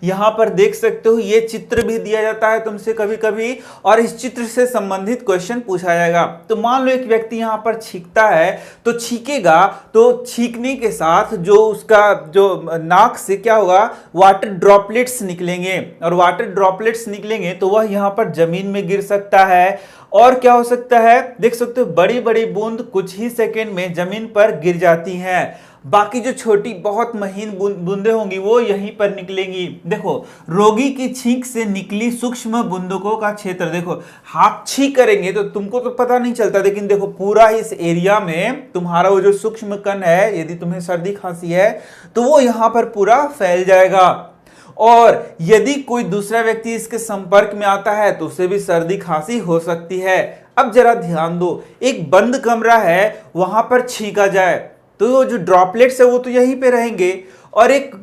यहां पर देख सकते हो ये चित्र भी दिया जाता है तुमसे कभी कभी, और इस चित्र से संबंधित क्वेश्चन पूछा जाएगा। तो मान लो एक व्यक्ति यहां पर छींकता है, तो छींकेगा, तो छींकने के साथ जो उसका जो नाक से क्या होगा, वाटर ड्रॉपलेट्स निकलेंगे, और वाटर ड्रॉपलेट्स निकलेंगे तो वह यहां पर जमीन में गिर सकता है। और क्या हो सकता है, देख सकते हो बड़ी बड़ी बूंद कुछ ही सेकेंड में जमीन पर गिर जाती हैं। बाकी जो छोटी बहुत महीन बूंदें होंगी वो यहीं पर निकलेंगी। देखो रोगी की छींक से निकली सूक्ष्म बूंदों का क्षेत्र, देखो हाथ छींक करेंगे तो तुमको तो पता नहीं चलता, लेकिन देखो पूरा इस एरिया में तुम्हारा वो जो सूक्ष्म कण है, यदि तुम्हें सर्दी खांसी है तो वो यहां पर पूरा फैल जाएगा। और यदि कोई दूसरा व्यक्ति इसके संपर्क में आता है तो उसे भी सर्दी खांसी हो सकती है। अब जरा ध्यान दो, एक बंद कमरा है, वहां पर छींका जाए तो वो जो ड्रॉपलेट्स है वो तो यहीं पे रहेंगे, और एक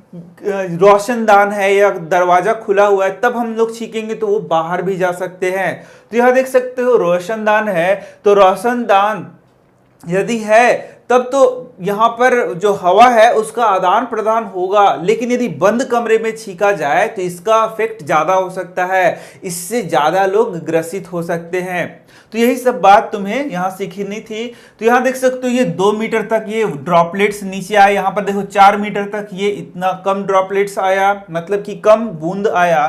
रोशनदान है या दरवाजा खुला हुआ है तब हम लोग छींकेंगे तो वो बाहर भी जा सकते हैं। तो यहां देख सकते हो रोशनदान है, तो रोशनदान यदि है तब तो यहां पर जो हवा है उसका आदान प्रदान होगा, लेकिन यदि बंद कमरे में छींका जाए तो इसका इफेक्ट ज्यादा हो सकता है, इससे ज्यादा लोग ग्रसित हो सकते हैं। तो यही सब बात तुम्हें यहां सीखनी थी। तो यहां देख सकते हो ये 2 मीटर तक ये ड्रॉपलेट्स नीचे आए, यहां पर देखो 4 मीटर तक ये इतना कम ड्रॉपलेट्स आया, मतलब कि कम बूंद आया।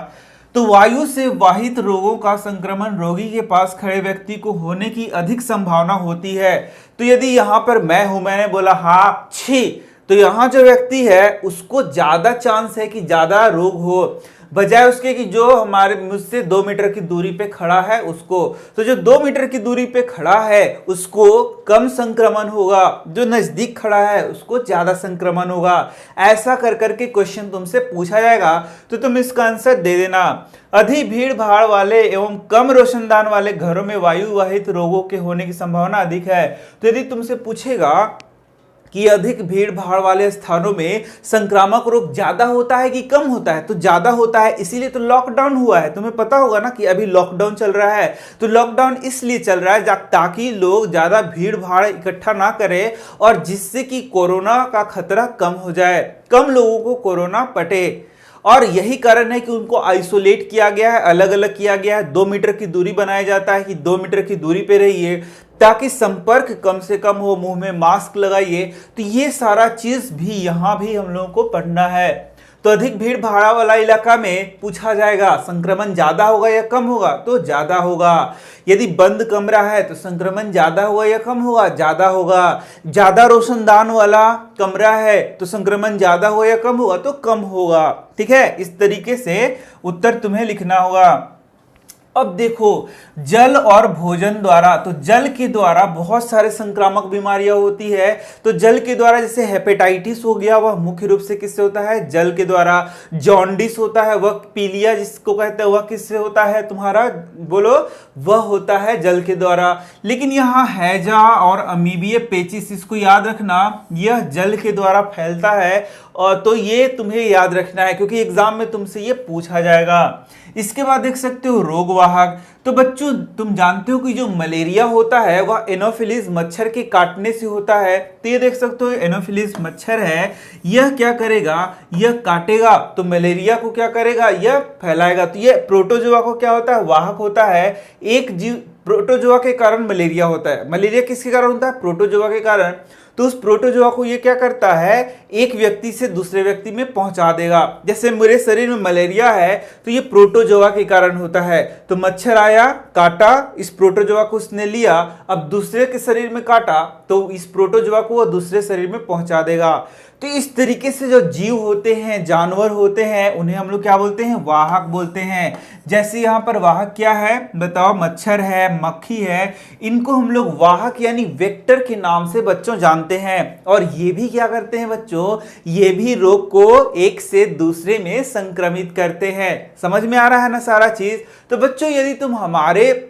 तो वायु से वाहित रोगों का संक्रमण रोगी के पास खड़े व्यक्ति को होने की अधिक संभावना होती है। तो यदि यहां पर मैं हूं, मैंने बोला हाँ छी, तो यहां जो व्यक्ति है उसको ज्यादा चांस है कि ज्यादा रोग हो, बजाय उसके कि जो हमारे मुझसे 2 मीटर की दूरी पे खड़ा है उसको। तो जो 2 मीटर की दूरी पे खड़ा है उसको कम संक्रमण होगा, जो नजदीक खड़ा है उसको ज्यादा संक्रमण होगा। ऐसा कर करके क्वेश्चन तुमसे पूछा जाएगा तो तुम इसका आंसर दे देना। अधिक भीड़ भाड़ वाले एवं कम रोशनदान वाले घरों में वायु वाहित रोगों के होने की संभावना अधिक है। तो यदि तुमसे पूछेगा कि अधिक भीड़ भाड़ वाले स्थानों में संक्रामक रोग ज्यादा होता है कि कम होता है, तो ज्यादा होता है, इसीलिए तो लॉकडाउन हुआ है। तुम्हें पता होगा ना कि अभी लॉकडाउन चल रहा है, तो लॉकडाउन इसलिए चल रहा है ताकि लोग ज्यादा भीड़ भाड़ इकट्ठा ना करें और जिससे कि कोरोना का खतरा कम हो जाए, कम लोगों को कोरोना पटे। और यही कारण है कि उनको आइसोलेट किया गया है, अलग अलग किया गया है, 2 मीटर की दूरी बनाया जाता है कि 2 मीटर की दूरी पे रहिए ताकि संपर्क कम से कम हो, मुंह में मास्क लगाइए। तो ये सारा चीज भी यहां भी हम लोगों को पढ़ना है। तो अधिक भीड़ भाड़ वाला इलाका में पूछा जाएगा संक्रमण ज्यादा होगा या कम होगा, तो ज्यादा होगा। यदि बंद कमरा है तो संक्रमण ज्यादा होगा या कम होगा, ज्यादा होगा। ज्यादा रोशनदान वाला कमरा है तो संक्रमण ज्यादा होगा या कम होगा, तो कम होगा। ठीक है, इस तरीके से उत्तर तुम्हें लिखना होगा। अब देखो, जल और भोजन द्वारा, तो जल के द्वारा बहुत सारे संक्रामक बीमारियां होती है। तो जल के द्वारा जैसे हेपेटाइटिस हो गया, वह मुख्य रूप से किससे होता है, जल के द्वारा। जॉन्डिस होता है, वह पीलिया जिसको कहते हैं, वह किससे होता है तुम्हारा, बोलो, वह होता है जल के द्वारा। लेकिन यहाँ हैजा और अमीबिया पेचिस, इसको याद रखना, यह जल के द्वारा फैलता है। और तो ये तुम्हें याद रखना है क्योंकि एग्जाम में तुमसे ये पूछा जाएगा। इसके बाद देख सकते हो रोगवाहक। तो बच्चों तुम जानते हो कि जो मलेरिया होता है वह एनोफिलिस मच्छर के काटने से होता है। तो ये देख सकते हो एनोफिलिस मच्छर है, यह क्या करेगा, यह काटेगा तो मलेरिया को क्या करेगा, यह फैलाएगा। तो ये प्रोटोजोआ को क्या होता है, वाहक होता है। एक जीव प्रोटोजोआ के कारण मलेरिया होता है। मलेरिया किसके कारण होता है, प्रोटोजोआ के कारण। तो उस प्रोटोजोआ को ये क्या करता है, एक व्यक्ति से दूसरे व्यक्ति में पहुंचा देगा। जैसे मेरे शरीर में मलेरिया है तो ये प्रोटोजोआ के कारण होता है। तो मच्छर आया, काटा, इस प्रोटोजोआ को उसने लिया, अब दूसरे के शरीर में काटा तो इस प्रोटोजोआ को वह दूसरे शरीर में पहुंचा देगा। तो इस तरीके से जो जीव होते हैं, जानवर होते हैं, उन्हें हम लोग क्या बोलते हैं, वाहक बोलते हैं। जैसे यहाँ पर वाहक क्या है बताओ, मच्छर है, मक्खी है, इनको हम लोग वाहक यानी वेक्टर के नाम से बच्चों जानते हैं। और ये भी क्या करते हैं बच्चों, ये भी रोग को एक से दूसरे में संक्रमित करते हैं। समझ में आ रहा है ना सारा चीज। तो बच्चों यदि तुम हमारे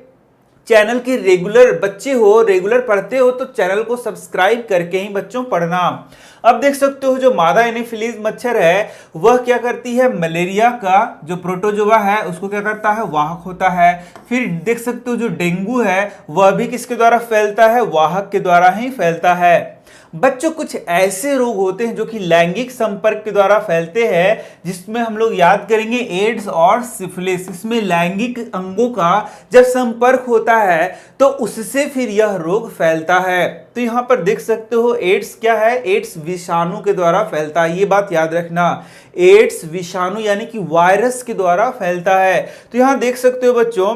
चैनल के रेगुलर बच्चे हो, रेगुलर पढ़ते हो, तो चैनल को सब्सक्राइब करके ही बच्चों पढ़ना। अब देख सकते हो जो मादा एनोफिलीज मच्छर है वह क्या करती है, मलेरिया का जो प्रोटोजोआ है उसको क्या करता है, वाहक होता है। फिर देख सकते हो जो डेंगू है वह भी किसके द्वारा फैलता है, वाहक के द्वारा ही फैलता है। बच्चों कुछ ऐसे रोग होते हैं जो कि लैंगिक संपर्क के द्वारा फैलते हैं, जिसमें हम लोग याद करेंगे एड्स और सिफिलिस। इसमें लैंगिक अंगों का जब संपर्क होता है तो उससे फिर यह रोग फैलता है। तो यहां पर देख सकते हो एड्स क्या है, एड्स विषाणु के द्वारा फैलता है। ये बात याद रखना, एड्स विषाणु यानी कि वायरस के द्वारा फैलता है। तो यहां देख सकते हो बच्चों,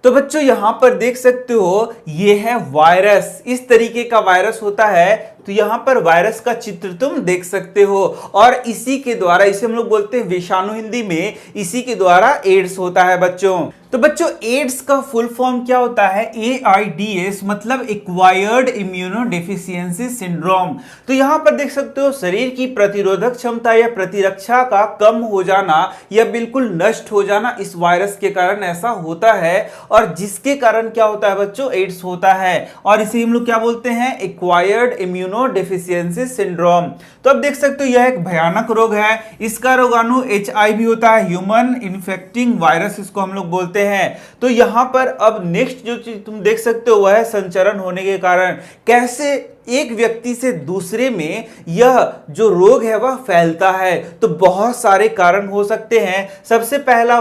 तो बच्चों यहां पर देख सकते हो ये है वायरस, इस तरीके का वायरस होता है। तो यहां पर वायरस का चित्र तुम देख सकते हो और इसी के द्वारा, इसे हम लोग बोलते हैं विषाणु हिंदी में, इसी के द्वारा एड्स होता है बच्चों। तो बच्चों एड्स का फुल फॉर्म क्या होता है, AIDS, मतलब एक्वायर्ड इम्यूनो डेफिशिएंसी सिंड्रोम। तो यहां पर देख सकते हो शरीर की प्रतिरोधक क्षमता या प्रतिरक्षा का कम हो जाना या बिल्कुल नष्ट हो जाना, इस वायरस के कारण ऐसा होता है। और जिसके कारण क्या होता है बच्चों, एड्स होता है। और इसे हम लोग क्या बोलते हैं, एक्वायर्ड इम्यूनो डेफिशिएंसी सिंड्रोम। तो अब देख सकते हो यह एक भयानक रोग है। इसका रोगाणु HIV होता है, ह्यूमन इन्फेक्टिंग वायरस इसको हम लोग बोलते हैं। तो यहां पर अब नेक्स्ट जो चीज तुम देख सकते हो वह है संचरण होने के कारण। कैसे एक व्यक्ति से दूसरे में यह जो रोग है वह फैलता है। तो बहुत सारे कारण हो सकते हैं। सबसे पहला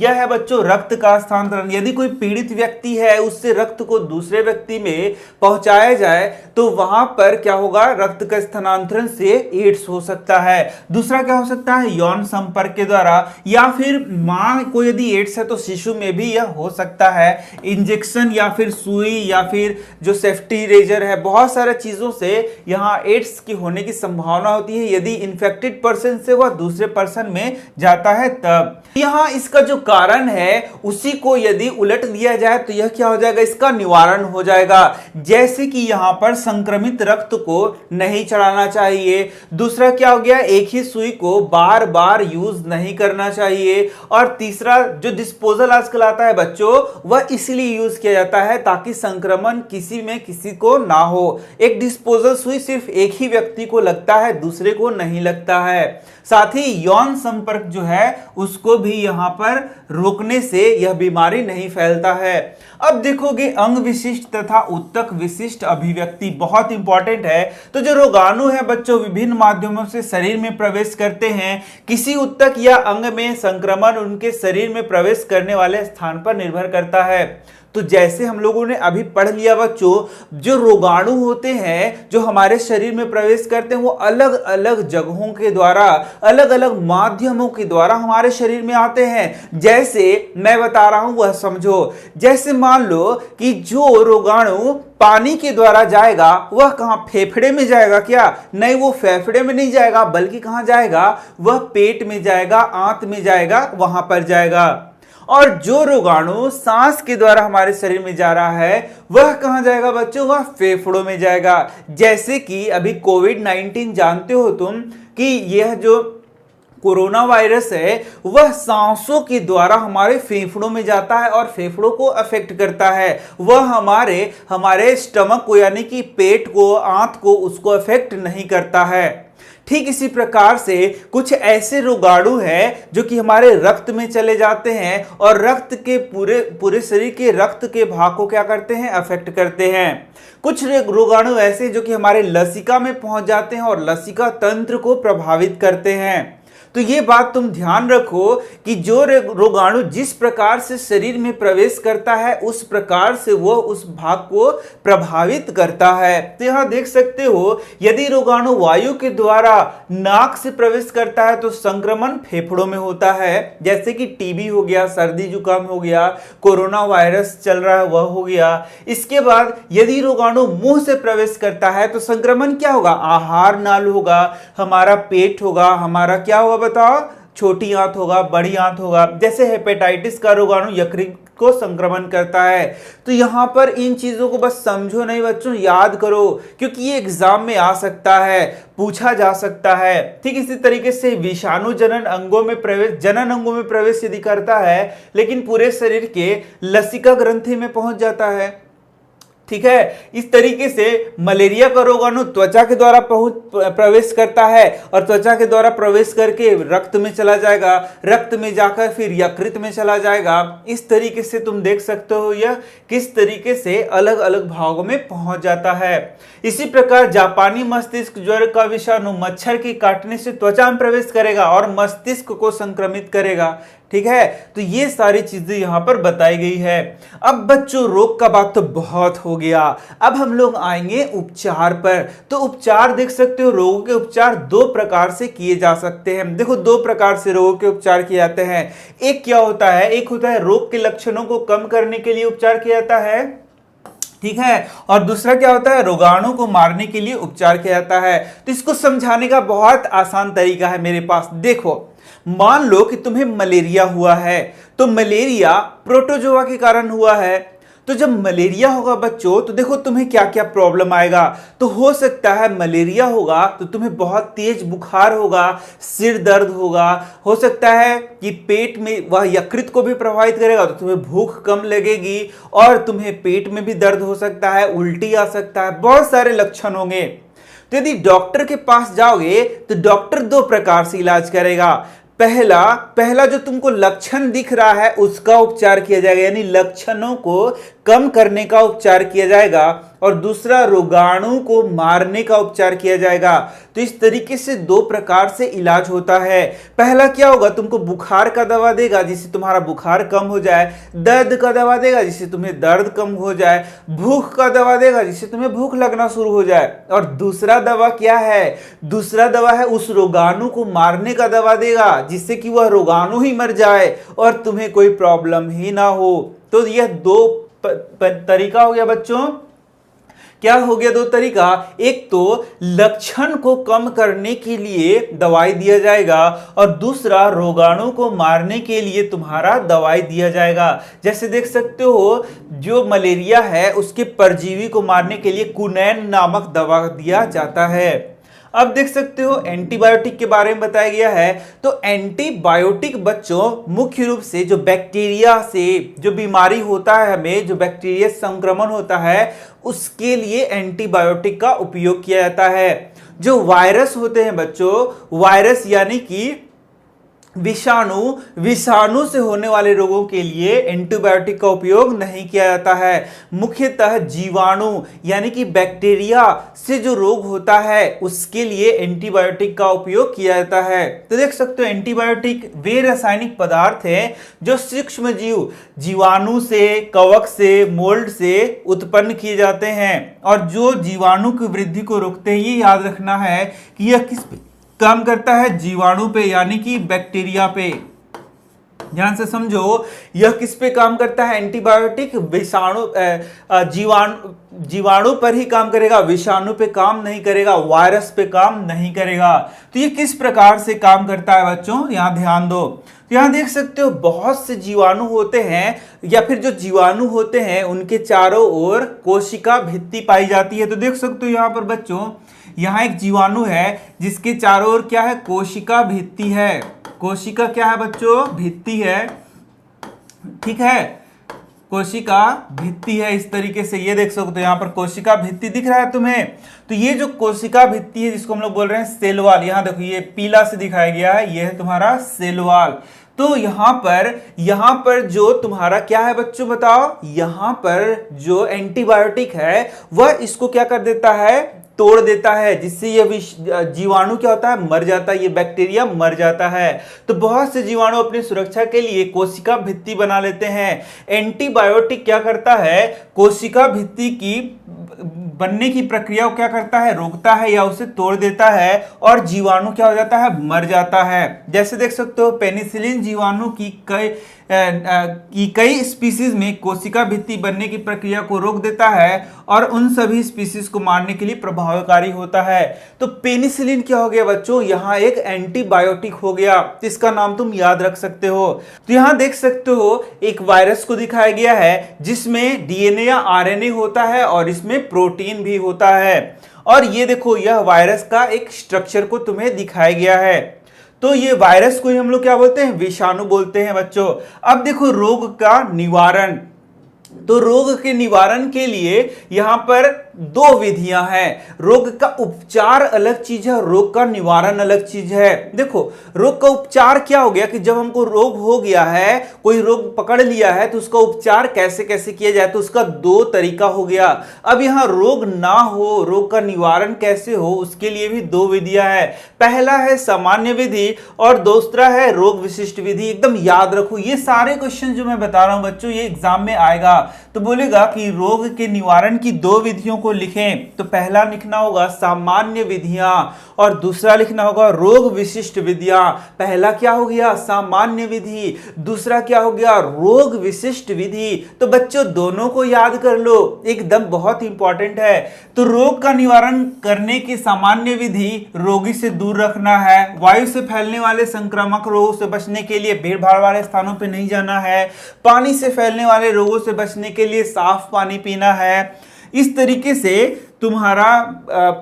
यह है बच्चों रक्त का स्थानांतरण। यदि कोई पीड़ित व्यक्ति है उससे रक्त को दूसरे व्यक्ति में पहुंचाया जाए तो वहां पर क्या होगा, रक्त का स्थानांतरण से एड्स हो सकता है। दूसरा क्या हो सकता है, यौन संपर्क के द्वारा, या फिर मां को यदि एड्स है तो शिशु में भी यह हो सकता है। इंजेक्शन या फिर सुई या फिर जो सेफ्टी रेजर है, बहुत सारे चीजों से यहां एड्स की होने की संभावना होती है यदि इन्फेक्टेड पर्सन से वह दूसरे पर्सन में जाता है तब। यहां इसका जो कारण है उसी को यदि उलट दिया जाए तो यह क्या हो जाएगा, इसका निवारण हो जाएगा। जैसे कि यहां पर संक्रमित रक्त को नहीं चढ़ाना चाहिए। दूसरा क्या हो गया, एक ही सुई को बार बार यूज नहीं करना चाहिए। और तीसरा जो डिस्पोजल आजकल आता है बच्चों, वह इसलिए यूज किया जाता है ताकि संक्रमण किसी में किसी को ना हो। एक डिस्पोजल सुई सिर्फ एक ही व्यक्ति को लगता है, दूसरे को नहीं लगता है। साथ ही यौन संपर्क जो है उसको भी यहां पर रोकने से यह बीमारी नहीं फैलता है। अब देखोगे अंग विशिष्ट तथा उत्तक विशिष्ट अभिव्यक्ति बहुत इंपॉर्टेंट है। तो जो रोगाणु है बच्चों विभिन्न माध्यमों से शरीर में प्रवेश करते हैं। किसी उत्तक या अंग में संक्रमण उनके शरीर में प्रवेश करने वाले स्थान पर निर्भर करता है। तो जैसे हम लोगों ने अभी पढ़ लिया बच्चों, जो रोगाणु होते हैं जो हमारे शरीर में प्रवेश करते हैं वो अलग अलग जगहों के द्वारा, अलग अलग माध्यमों के द्वारा हमारे शरीर में आते हैं। जैसे मैं बता रहा हूं वह समझो। जैसे मान लो कि जो रोगाणु पानी के द्वारा जाएगा वह कहां, फेफड़े में जाएगा क्या? नहीं, वो फेफड़े में नहीं जाएगा, बल्कि कहां जाएगा? वह पेट में जाएगा, आंत में जाएगा, वहां पर जाएगा। और जो रोगाणु सांस के द्वारा हमारे शरीर में जा रहा है वह कहां जाएगा बच्चों? वह फेफड़ों में जाएगा। जैसे कि अभी कोविड-19 जानते हो तुम कि यह जो कोरोना वायरस है वह सांसों के द्वारा हमारे फेफड़ों में जाता है और फेफड़ों को अफेक्ट करता है। वह हमारे स्टमक को यानी कि पेट को, आंत को, उसको अफेक्ट नहीं करता है। ठीक इसी प्रकार से कुछ ऐसे रोगाणु हैं जो कि हमारे रक्त में चले जाते हैं और रक्त के पूरे शरीर के रक्त के भाग को क्या करते हैं? अफेक्ट करते हैं। कुछ रोगाणु ऐसे जो कि हमारे लसिका में पहुंच जाते हैं और लसिका तंत्र को प्रभावित करते हैं। तो ये बात तुम ध्यान रखो कि जो रोगाणु जिस प्रकार से शरीर में प्रवेश करता है उस प्रकार से वो उस भाग को प्रभावित करता है। तो यहां देख सकते हो, यदि रोगाणु वायु के द्वारा नाक से प्रवेश करता है तो संक्रमण फेफड़ों में होता है, जैसे कि टीबी हो गया, सर्दी जुकाम हो गया, कोरोना वायरस चल रहा है वह हो गया। इसके बाद यदि रोगाणु मुंह से प्रवेश करता है तो संक्रमण क्या होगा? आहार नाल होगा, हमारा पेट होगा, हमारा क्या होगा बताओ? छोटी आंत होगा, बड़ी आंत होगा। जैसे हेपेटाइटिस का रोगाणु यकृत को संक्रमण करता है। तो यहां पर इन चीजों को बस समझो नहीं बच्चों, याद करो, क्योंकि ये एग्जाम में आ सकता है, पूछा जा सकता है। ठीक इसी तरीके से विषाणु जनन अंगों में प्रवेश यदि करता है लेकिन पूरे शरीर के लसिका ग्रंथि में पहुंच जाता है। ठीक है, इस तरीके से मलेरिया का रोगाणु त्वचा के द्वारा प्रवेश करता है और त्वचा के द्वारा प्रवेश करके रक्त में चला जाएगा, रक्त में जाकर फिर यकृत में चला जाएगा। इस तरीके से तुम देख सकते हो यह किस तरीके से अलग अलग भागों में पहुंच जाता है। इसी प्रकार जापानी मस्तिष्क ज्वर का विषाणु मच्छर के काटने से त्वचा में प्रवेश करेगा और मस्तिष्क को संक्रमित करेगा। ठीक है, तो ये सारी चीजें यहां पर बताई गई है। अब बच्चों रोग का बात तो बहुत हो गया, अब हम लोग आएंगे उपचार पर। तो उपचार देख सकते हो, रोगों के उपचार दो प्रकार से किए जा सकते हैं। देखो, दो प्रकार से रोगों के उपचार किए जाते हैं। एक क्या होता है? एक होता है रोग के लक्षणों को कम करने के लिए उपचार किया जाता है, ठीक है, और दूसरा क्या होता है? रोगाणु को मारने के लिए उपचार किया जाता है। तो इसको समझाने का बहुत आसान तरीका है मेरे पास। देखो, मान लो कि तुम्हें मलेरिया हुआ है, तो मलेरिया प्रोटोजोआ के कारण हुआ है। तो जब मलेरिया होगा बच्चों तो देखो तुम्हें क्या क्या प्रॉब्लम आएगा। तो हो सकता है मलेरिया होगा तो तुम्हें बहुत तेज बुखार होगा, सिर दर्द होगा, हो सकता है कि पेट में वह यकृत को भी प्रभावित करेगा तो तुम्हें भूख कम लगेगी और तुम्हें पेट में भी दर्द हो सकता है, उल्टी आ सकता है, बहुत सारे लक्षण होंगे। तो यदि डॉक्टर के पास जाओगे तो डॉक्टर दो प्रकार से इलाज करेगा। पहला जो तुमको लक्षण दिख रहा है उसका उपचार किया जाएगा, यानी लक्षणों को कम करने का उपचार किया जाएगा, और दूसरा रोगाणु को मारने का उपचार किया जाएगा। तो इस तरीके से दो प्रकार से इलाज होता है। पहला क्या होगा? तुमको बुखार का दवा देगा जिससे तुम्हारा बुखार कम हो जाए, दर्द का दवा देगा जिससे तुम्हें दर्द कम हो जाए, भूख का दवा देगा जिससे तुम्हें भूख लगना शुरू हो जाए, और दूसरा दवा क्या है? दूसरा दवा है उस रोगाणु को मारने का दवा देगा जिससे कि वह रोगाणु ही मर जाए और तुम्हें कोई प्रॉब्लम ही ना हो। तो यह दो तरीका हो गया बच्चों। क्या हो गया? दो तरीका। एक तो लक्षण को कम करने के लिए दवाई दिया जाएगा और दूसरा रोगाणु को मारने के लिए तुम्हारा दवाई दिया जाएगा। जैसे देख सकते हो, जो मलेरिया है उसके परजीवी को मारने के लिए कुनैन नामक दवा दिया जाता है। अब देख सकते हो एंटीबायोटिक के बारे में बताया गया है। तो एंटीबायोटिक बच्चों मुख्य रूप से जो बैक्टीरिया से जो बीमारी होता है, हमें जो बैक्टीरिया संक्रमण होता है उसके लिए एंटीबायोटिक का उपयोग किया जाता है। जो वायरस होते हैं बच्चों, वायरस यानी कि विषाणु से होने वाले रोगों के लिए एंटीबायोटिक का उपयोग नहीं किया जाता है। मुख्यतः जीवाणु यानी कि बैक्टीरिया से जो रोग होता है उसके लिए एंटीबायोटिक का उपयोग किया जाता है। तो देख सकते हो एंटीबायोटिक वे रासायनिक पदार्थ हैं जो सूक्ष्म जीवाणु से, कवक से, मोल्ड से उत्पन्न किए जाते हैं और जो जीवाणु की वृद्धि को रोकते हैं। ये याद रखना है कि यह किस काम करता है, जीवाणु पे यानी कि बैक्टीरिया पे। ध्यान से समझो, यह किस पे काम करता है, एंटीबायोटिक जीवाणु पर ही काम करेगा, विषाणु पे काम नहीं करेगा, वायरस पे काम नहीं करेगा। तो ये किस प्रकार से काम करता है बच्चों, यहां ध्यान दो। तो यहां देख सकते हो बहुत से जीवाणु होते हैं या फिर जो जीवाणु होते हैं उनके चारों ओर कोशिका भित्ति पाई जाती है। तो देख सकते हो यहां पर बच्चों, यहां एक जीवाणु है जिसके चारों ओर क्या है, कोशिका भित्ति है। कोशिका क्या है बच्चों, भित्ति है, ठीक है, कोशिका भित्ति है। इस तरीके से ये देख सकते हो यहां पर कोशिका भित्ति दिख रहा है तुम्हें। तो ये जो कोशिका भित्ति है जिसको हम लोग बोल रहे हैं सेल वॉल, यहां देखो ये पीला से दिखाया गया है, ये है तुम्हारा सेल वॉल। तो यहां पर जो तुम्हारा क्या है बच्चों बताओ, यहां पर जो एंटीबायोटिक है वह इसको क्या कर देता है, तोड़ देता है, जिससे ये जीवाणु क्या होता है, मर जाता है, ये बैक्टीरिया मर जाता है। तो बहुत से जीवाणु अपनी सुरक्षा के लिए कोशिका भित्ति बना लेते हैं। एंटीबायोटिक क्या करता है, कोशिका भित्ति की बनने की प्रक्रिया को क्या करता है, रोकता है या उसे तोड़ देता है और जीवाणु क्या हो जाता है, मर जाता है। जैसे देख सकते हो पेनिसिलिन जीवाणु की कई स्पीसीज में कोशिका भित्ति बनने की प्रक्रिया को रोक देता है और उन सभी स्पीसीज को मारने के लिए प्रभावकारी होता है। तो पेनिसिलिन क्या हो गया बच्चों, यहां एक एंटीबायोटिक हो गया, इसका नाम तुम याद रख सकते हो। तो यहां देख सकते हो एक वायरस को दिखाया गया है जिसमें डीएनए या आरएनए होता है और इसमें प्रोटीन भी होता है। और ये देखो यह वायरस का एक स्ट्रक्चर को तुम्हें दिखाया गया है। तो ये वायरस को ही हम लोग क्या बोलते हैं, विषाणु बोलते हैं बच्चों। अब देखो रोग का निवारण, तो रोग के निवारण के लिए यहां पर दो विधियां हैं। रोग का उपचार अलग चीज है, रोग का निवारण अलग चीज है। देखो रोग का उपचार क्या हो गया कि जब हमको रोग हो गया है, कोई रोग पकड़ लिया है, तो उसका उपचार कैसे कैसे किया जाए, तो उसका दो तरीका हो गया। अब यहां रोग ना हो, रोग का निवारण कैसे हो, उसके लिए भी दो विधियां हैं। पहला है सामान्य विधि और दूसरा है रोग विशिष्ट विधि। एकदम याद रखो, ये सारे क्वेश्चन जो मैं बता रहा हूं बच्चों ये एग्जाम में आएगा। तो बोलेगा कि रोग के निवारण की दो विधियों को लिखें। तो पहला लिखना होगा सामान्य विधियां और दूसरा लिखना होगा रोग विशिष्ट विधियां। पहला क्या हो गया, सामान्य विधि, दूसरा क्या हो गया, रोग विशिष्ट विधि। तो बच्चों दोनों को याद कर लो, एकदम बहुत इंपॉर्टेंट है। तो रोग का निवारण करने की सामान्य विधि, रोगी से दूर रखना है, वायु से फैलने वाले संक्रामक रोगों से बचने के लिए भीड़ भाड़ वाले स्थानों पर नहीं जाना है, पानी से फैलने वाले रोगों से बचने के लिए साफ पानी पीना है। इस तरीके से तुम्हारा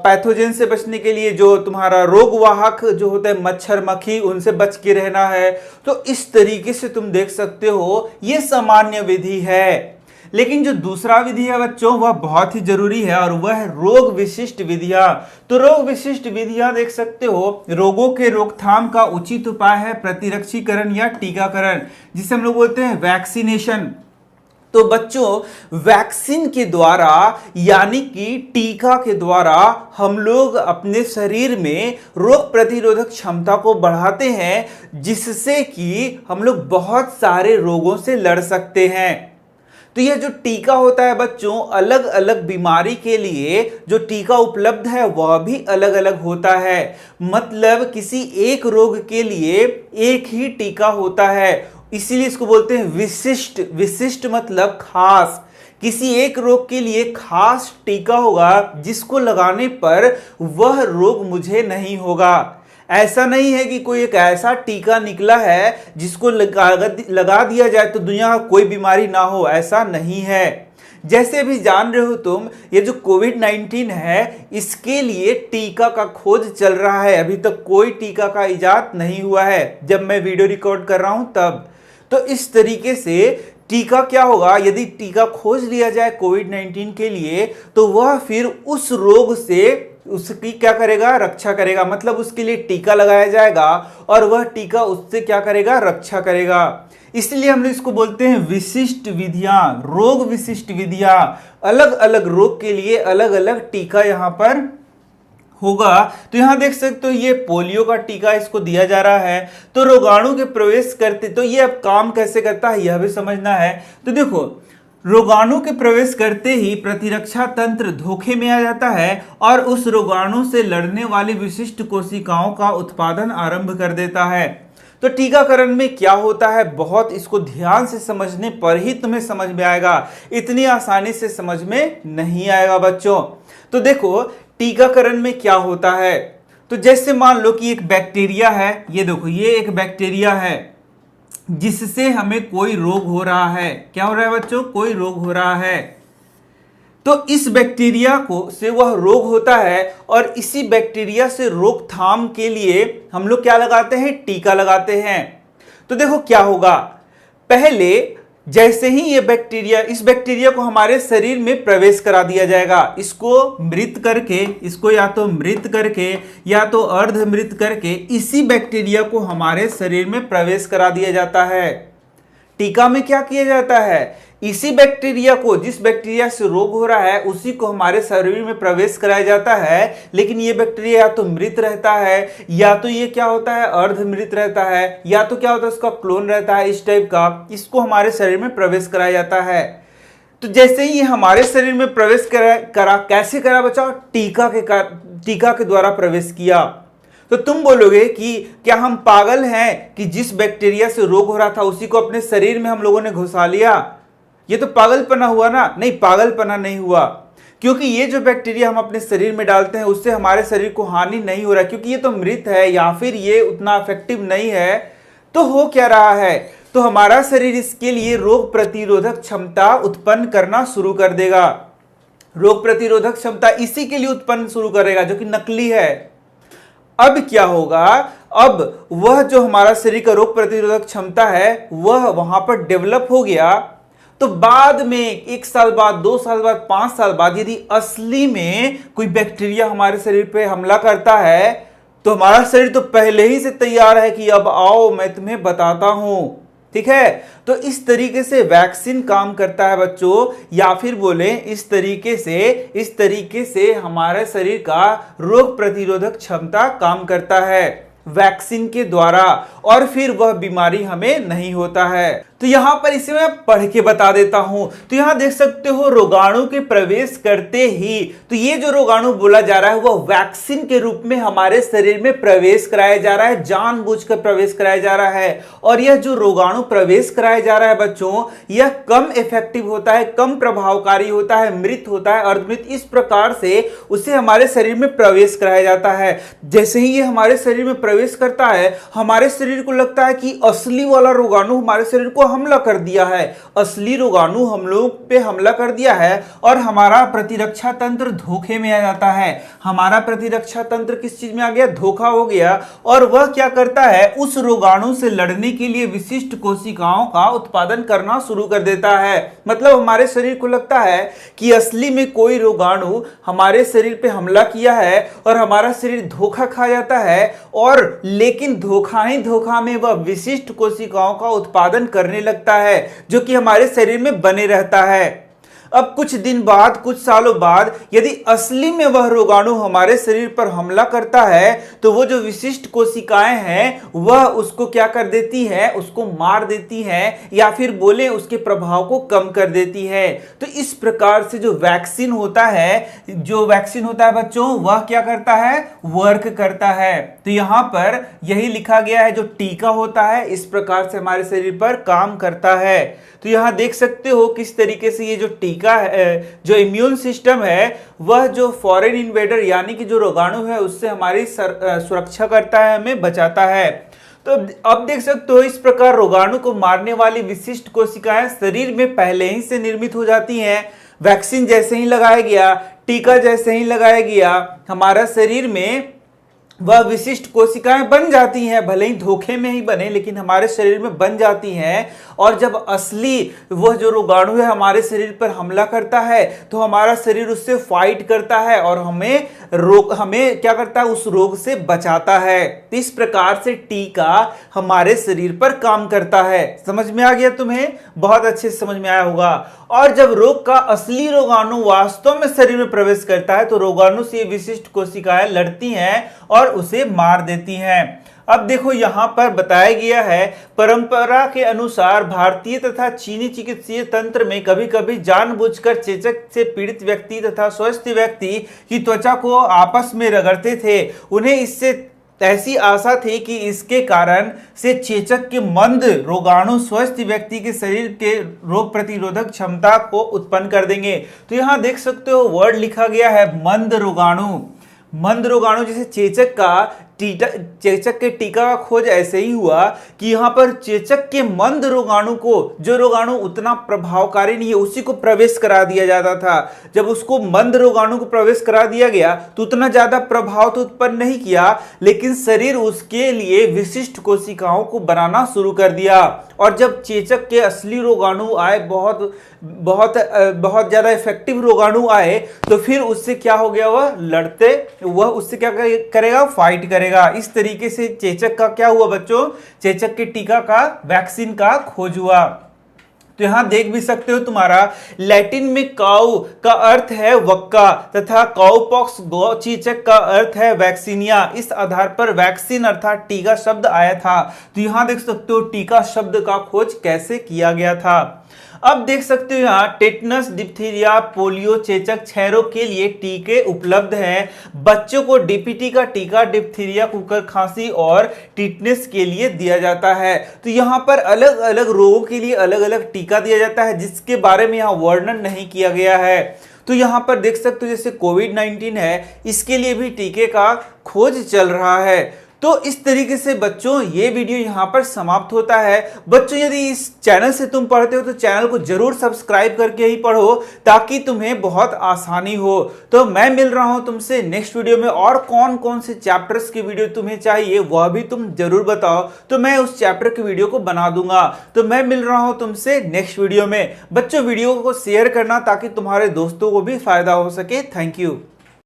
पैथोजन से बचने के लिए जो तुम्हारा रोगवाहक जो होते हैं मच्छर मक्खी, उनसे बच के रहना है। तो इस तरीके से तुम देख सकते हो ये सामान्य विधि है। लेकिन जो दूसरा विधि है बच्चों वह बहुत ही जरूरी है और वह है रोग विशिष्ट विधियां। तो रोग विशिष्ट विधियां देख सकते हो, रोगों के रोकथाम का उचित उपाय है प्रतिरक्षीकरण या टीकाकरण, जिसे हम लोग बोलते हैं वैक्सीनेशन। तो बच्चों वैक्सीन के द्वारा यानी कि टीका के द्वारा हम लोग अपने शरीर में रोग प्रतिरोधक क्षमता को बढ़ाते हैं, जिससे कि हम लोग बहुत सारे रोगों से लड़ सकते हैं। तो यह जो टीका होता है बच्चों, अलग अलग बीमारी के लिए जो टीका उपलब्ध है वह भी अलग अलग होता है। मतलब किसी एक रोग के लिए एक ही टीका होता है, इसीलिए इसको बोलते हैं विशिष्ट। विशिष्ट मतलब खास, किसी एक रोग के लिए खास टीका होगा जिसको लगाने पर वह रोग मुझे नहीं होगा। ऐसा नहीं है कि कोई एक ऐसा टीका निकला है जिसको लगा दिया जाए तो दुनिया का कोई बीमारी ना हो, ऐसा नहीं है। जैसे अभी जान रहे हो तुम, ये जो कोविड-19 है इसके लिए टीका का खोज चल रहा है, अभी तक कोई टीका का इजाद नहीं हुआ है जब मैं वीडियो रिकॉर्ड कर रहा हूं तब। तो इस तरीके से टीका क्या होगा, यदि टीका खोज लिया जाए कोविड-19 के लिए तो वह फिर उस रोग से उसकी क्या करेगा, रक्षा करेगा। मतलब उसके लिए टीका लगाया जाएगा और वह टीका उससे क्या करेगा, रक्षा करेगा। इसलिए हम इसको बोलते हैं विशिष्ट विधियां, रोग विशिष्ट विधियां। अलग अलग रोग के लिए अलग अलग टीका यहां पर होगा। तो यहां देख सकते हो ये पोलियो का टीका इसको दिया जा रहा है। तो रोगाणु के प्रवेश करते, तो ये अब काम कैसे करता है यह भी समझना है। तो देखो, रोगाणु के प्रवेश करते ही प्रतिरक्षा तंत्र धोखे में आ जाता है और उस रोगाणु से लड़ने वाली विशिष्ट कोशिकाओं का उत्पादन आरंभ कर देता है। तो टीकाकरण में क्या होता है, बहुत इसको ध्यान से समझने पर ही तुम्हें समझ में आएगा, इतनी आसानी से समझ में नहीं आएगा बच्चों। तो देखो टीकाकरण में क्या होता है, तो जैसे मान लो कि एक बैक्टीरिया है, ये देखो ये एक बैक्टीरिया है जिससे हमें कोई रोग हो रहा है। क्या हो रहा है बच्चों, कोई रोग हो रहा है। तो इस बैक्टीरिया को से वह रोग होता है और इसी बैक्टीरिया से रोकथाम के लिए हम लोग क्या लगाते हैं, टीका लगाते हैं। तो देखो क्या होगा, पहले जैसे ही ये बैक्टीरिया, इस बैक्टीरिया को हमारे शरीर में प्रवेश करा दिया जाएगा, इसको मृत करके, इसको या तो मृत करके या तो अर्ध मृत करके इसी बैक्टीरिया को हमारे शरीर में प्रवेश करा दिया जाता है। टीका में क्या किया जाता है, इसी बैक्टीरिया को, जिस बैक्टीरिया से रोग हो रहा है उसी को हमारे शरीर में प्रवेश कराया जाता है। लेकिन ये बैक्टीरिया या तो मृत रहता है या तो ये क्या होता है, अर्ध मृत रहता है, या तो क्या होता है उसका क्लोन रहता है इस टाइप का, इसको हमारे शरीर में प्रवेश कराया जाता है। तो जैसे ही ये हमारे शरीर में प्रवेश करा कैसे करा बच्चा, टीका के द्वारा प्रवेश किया। तो तुम बोलोगे कि क्या हम पागल हैं कि जिस बैक्टीरिया से रोग हो रहा था उसी को अपने शरीर में हम लोगों ने घुसा लिया, ये तो पागलपना हुआ ना। नहीं, पागलपना नहीं हुआ, क्योंकि ये जो बैक्टीरिया हम अपने शरीर में डालते हैं उससे हमारे शरीर को हानि नहीं हो रहा, क्योंकि ये तो मृत है या फिर ये उतना इफेक्टिव नहीं है। तो हो क्या रहा है, तो हमारा शरीर इसके लिए रोग प्रतिरोधक क्षमता उत्पन्न करना शुरू कर देगा। रोग प्रतिरोधक क्षमता इसी के लिए उत्पन्न शुरू करेगा जो कि नकली है। अब क्या होगा, अब वह जो हमारा शरीर का रोग प्रतिरोधक क्षमता है वह वहां पर डेवलप हो गया। तो बाद में 1 साल बाद, 2 साल बाद, 5 साल बाद यदि असली में कोई बैक्टीरिया हमारे शरीर पे हमला करता है तो हमारा शरीर तो पहले ही से तैयार है कि अब आओ मैं तुम्हें बताता हूं, ठीक है। तो इस तरीके से वैक्सीन काम करता है बच्चों, या फिर बोले इस तरीके से हमारे शरीर का रोग प्रतिरोधक क्षमता काम करता है वैक्सीन के द्वारा, और फिर वह बीमारी हमें नहीं होता है। तो यहां पर इसे मैं पढ़ के बता देता हूं। तो यहां देख सकते हो रोगाणु के प्रवेश करते ही, तो ये जो रोगाणु बोला जा रहा है वह वैक्सीन के रूप में हमारे शरीर में प्रवेश कराया जा रहा है, जानबूझकर प्रवेश कराया जा रहा है। और यह जो रोगाणु प्रवेश कराया जा रहा है बच्चों, यह कम इफेक्टिव होता है, कम प्रभावकारी होता है, मृत होता है, अर्धमृत, इस प्रकार से उसे हमारे शरीर में प्रवेश कराया जाता है। जैसे ही ये हमारे शरीर में प्रवेश करता है हमारे शरीर को लगता है कि असली वाला रोगाणु हमारे शरीर को हमला कर दिया है, असली रोगाणु हम लोग पे हमला कर दिया है, और हमारा प्रतिरक्षा तंत्र धोखे में आ जाता है। हमारा प्रतिरक्षा तंत्र किस चीज में आ गया, धोखा हो गया, और वह क्या करता है, उस रोगाणु से लड़ने के लिए विशिष्ट कोशिकाओं का उत्पादन करना शुरू कर देता है। मतलब हमारे शरीर को लगता है कि असली में कोई रोगाणु हमारे शरीर पे हमला किया है और हमारा शरीर धोखा खा जाता है, और लेकिन धोखा ही धोखा में वह विशिष्ट कोशिकाओं का उत्पादन करने लगता है जो कि हमारे शरीर में बने रहता है। अब कुछ दिन बाद, कुछ सालों बाद यदि असली में वह रोगाणु हमारे शरीर पर हमला करता है तो वो जो विशिष्ट कोशिकाएं हैं वह उसको क्या कर देती है, उसको मार देती है, या फिर बोले उसके प्रभाव को कम कर देती है। तो इस प्रकार से जो वैक्सीन होता है बच्चों, वह क्या करता है, वर्क करता है। तो यहां पर यही लिखा गया है, जो टीका होता है इस प्रकार से हमारे शरीर पर काम करता है। तो यहां देख सकते हो किस तरीके से ये जो टीका है, जो इम्यून सिस्टम है, वह जो फॉरेन इन्वेडर यानी कि जो रोगाणु है उससे हमारी सुरक्षा करता है, हमें बचाता है। तो अब देख सकते हो इस प्रकार रोगाणु को मारने वाली विशिष्ट कोशिकाएं शरीर में पहले ही से निर्मित हो जाती हैं। वैक्सीन जैसे ही लगाया गया, टीका जैसे ही लगाया गया, हमारा शरीर में वह विशिष्ट कोशिकाएं बन जाती हैं, भले ही धोखे में ही बने लेकिन हमारे शरीर में बन जाती हैं। और जब असली वह जो रोगाणु है हमारे शरीर पर हमला करता है तो हमारा शरीर उससे फाइट करता है और हमें क्या करता है, उस रोग से बचाता है। इस प्रकार से टीका हमारे शरीर पर काम करता है। समझ में आ गया तुम्हें? बहुत अच्छे से समझ में आया होगा। और जब रोग का असली रोगाणु वास्तव में शरीर में प्रवेश करता है तो रोगाणु से विशिष्ट कोशिकाएं लड़ती हैं और उसे मार देती हैं। अब देखो यहां पर बताया गया है, परंपरा के अनुसार भारतीय तथा चीनी चिकित्सीय तंत्र में कभी कभी जानबूझकर चेचक से पीड़ित व्यक्ति तथा स्वस्थ व्यक्ति की त्वचा को आपस में रगड़ते थे। उन्हें इससे ऐसी आशा थी कि इसके कारण से चेचक के मंद रोगाणु स्वस्थ व्यक्ति के शरीर के रोग प्रतिरोधक क्षमता को उत्पन्न कर देंगे। तो यहां देख सकते हो वर्ड लिखा गया है मंद रोगाणु। मंद रोगाणु जैसे चेचक के टीका का खोज ऐसे ही हुआ कि यहाँ पर चेचक के मंद रोगाणु को, जो रोगाणु उतना प्रभावकारी नहीं है, उसी को प्रवेश करा दिया जाता था। जब उसको मंद रोगाणु को प्रवेश करा दिया गया तो उतना ज्यादा प्रभाव तो उत्पन्न नहीं किया, लेकिन शरीर उसके लिए विशिष्ट कोशिकाओं को बनाना शुरू कर दिया। और जब चेचक के असली रोगाणु आए, बहुत बहुत बहुत ज्यादा इफेक्टिव रोगाणु आए, तो फिर उससे क्या हो गया, वह उससे क्या करेगा, फाइट करेगा। इस तरीके से चेचक का क्या हुआ बच्चों, चेचक के टीका का, वैक्सीन का खोज हुआ। तो यहां देख भी सकते हो तुम्हारा लैटिन में काउ का अर्थ है वक्का तथा काउपॉक्स चेचक का अर्थ है वैक्सीनिया। इस आधार पर वैक्सीन अर्थात टीका शब्द आया था। तो यहां देख सकते हो टीका शब्द का खोज कैसे किया गया था। अब देख सकते हो यहाँ टेटनस, डिप्थीरिया, पोलियो, चेचक, क्षयरोग के लिए टीके उपलब्ध हैं। बच्चों को डीपीटी का टीका डिप्थीरिया, कुकर खांसी और टिटनेस के लिए दिया जाता है। तो यहाँ पर अलग अलग रोगों के लिए अलग अलग टीका दिया जाता है जिसके बारे में यहाँ वर्णन नहीं किया गया है। तो यहाँ पर देख सकते हो जैसे कोविड-19 है, इसके लिए भी टीके का खोज चल रहा है। तो इस तरीके से बच्चों ये वीडियो यहाँ पर समाप्त होता है। बच्चों यदि इस चैनल से तुम पढ़ते हो तो चैनल को जरूर सब्सक्राइब करके ही पढ़ो ताकि तुम्हें बहुत आसानी हो। तो मैं मिल रहा हूं तुमसे नेक्स्ट वीडियो में, और कौन कौन से चैप्टर्स की वीडियो तुम्हें चाहिए वह भी तुम जरूर बताओ, तो मैं उस चैप्टर की वीडियो को बना दूंगा। तो मैं मिल रहा हूं तुमसे नेक्स्ट वीडियो में। बच्चों वीडियो को शेयर करना ताकि तुम्हारे दोस्तों को भी फायदा हो सके। Thank you.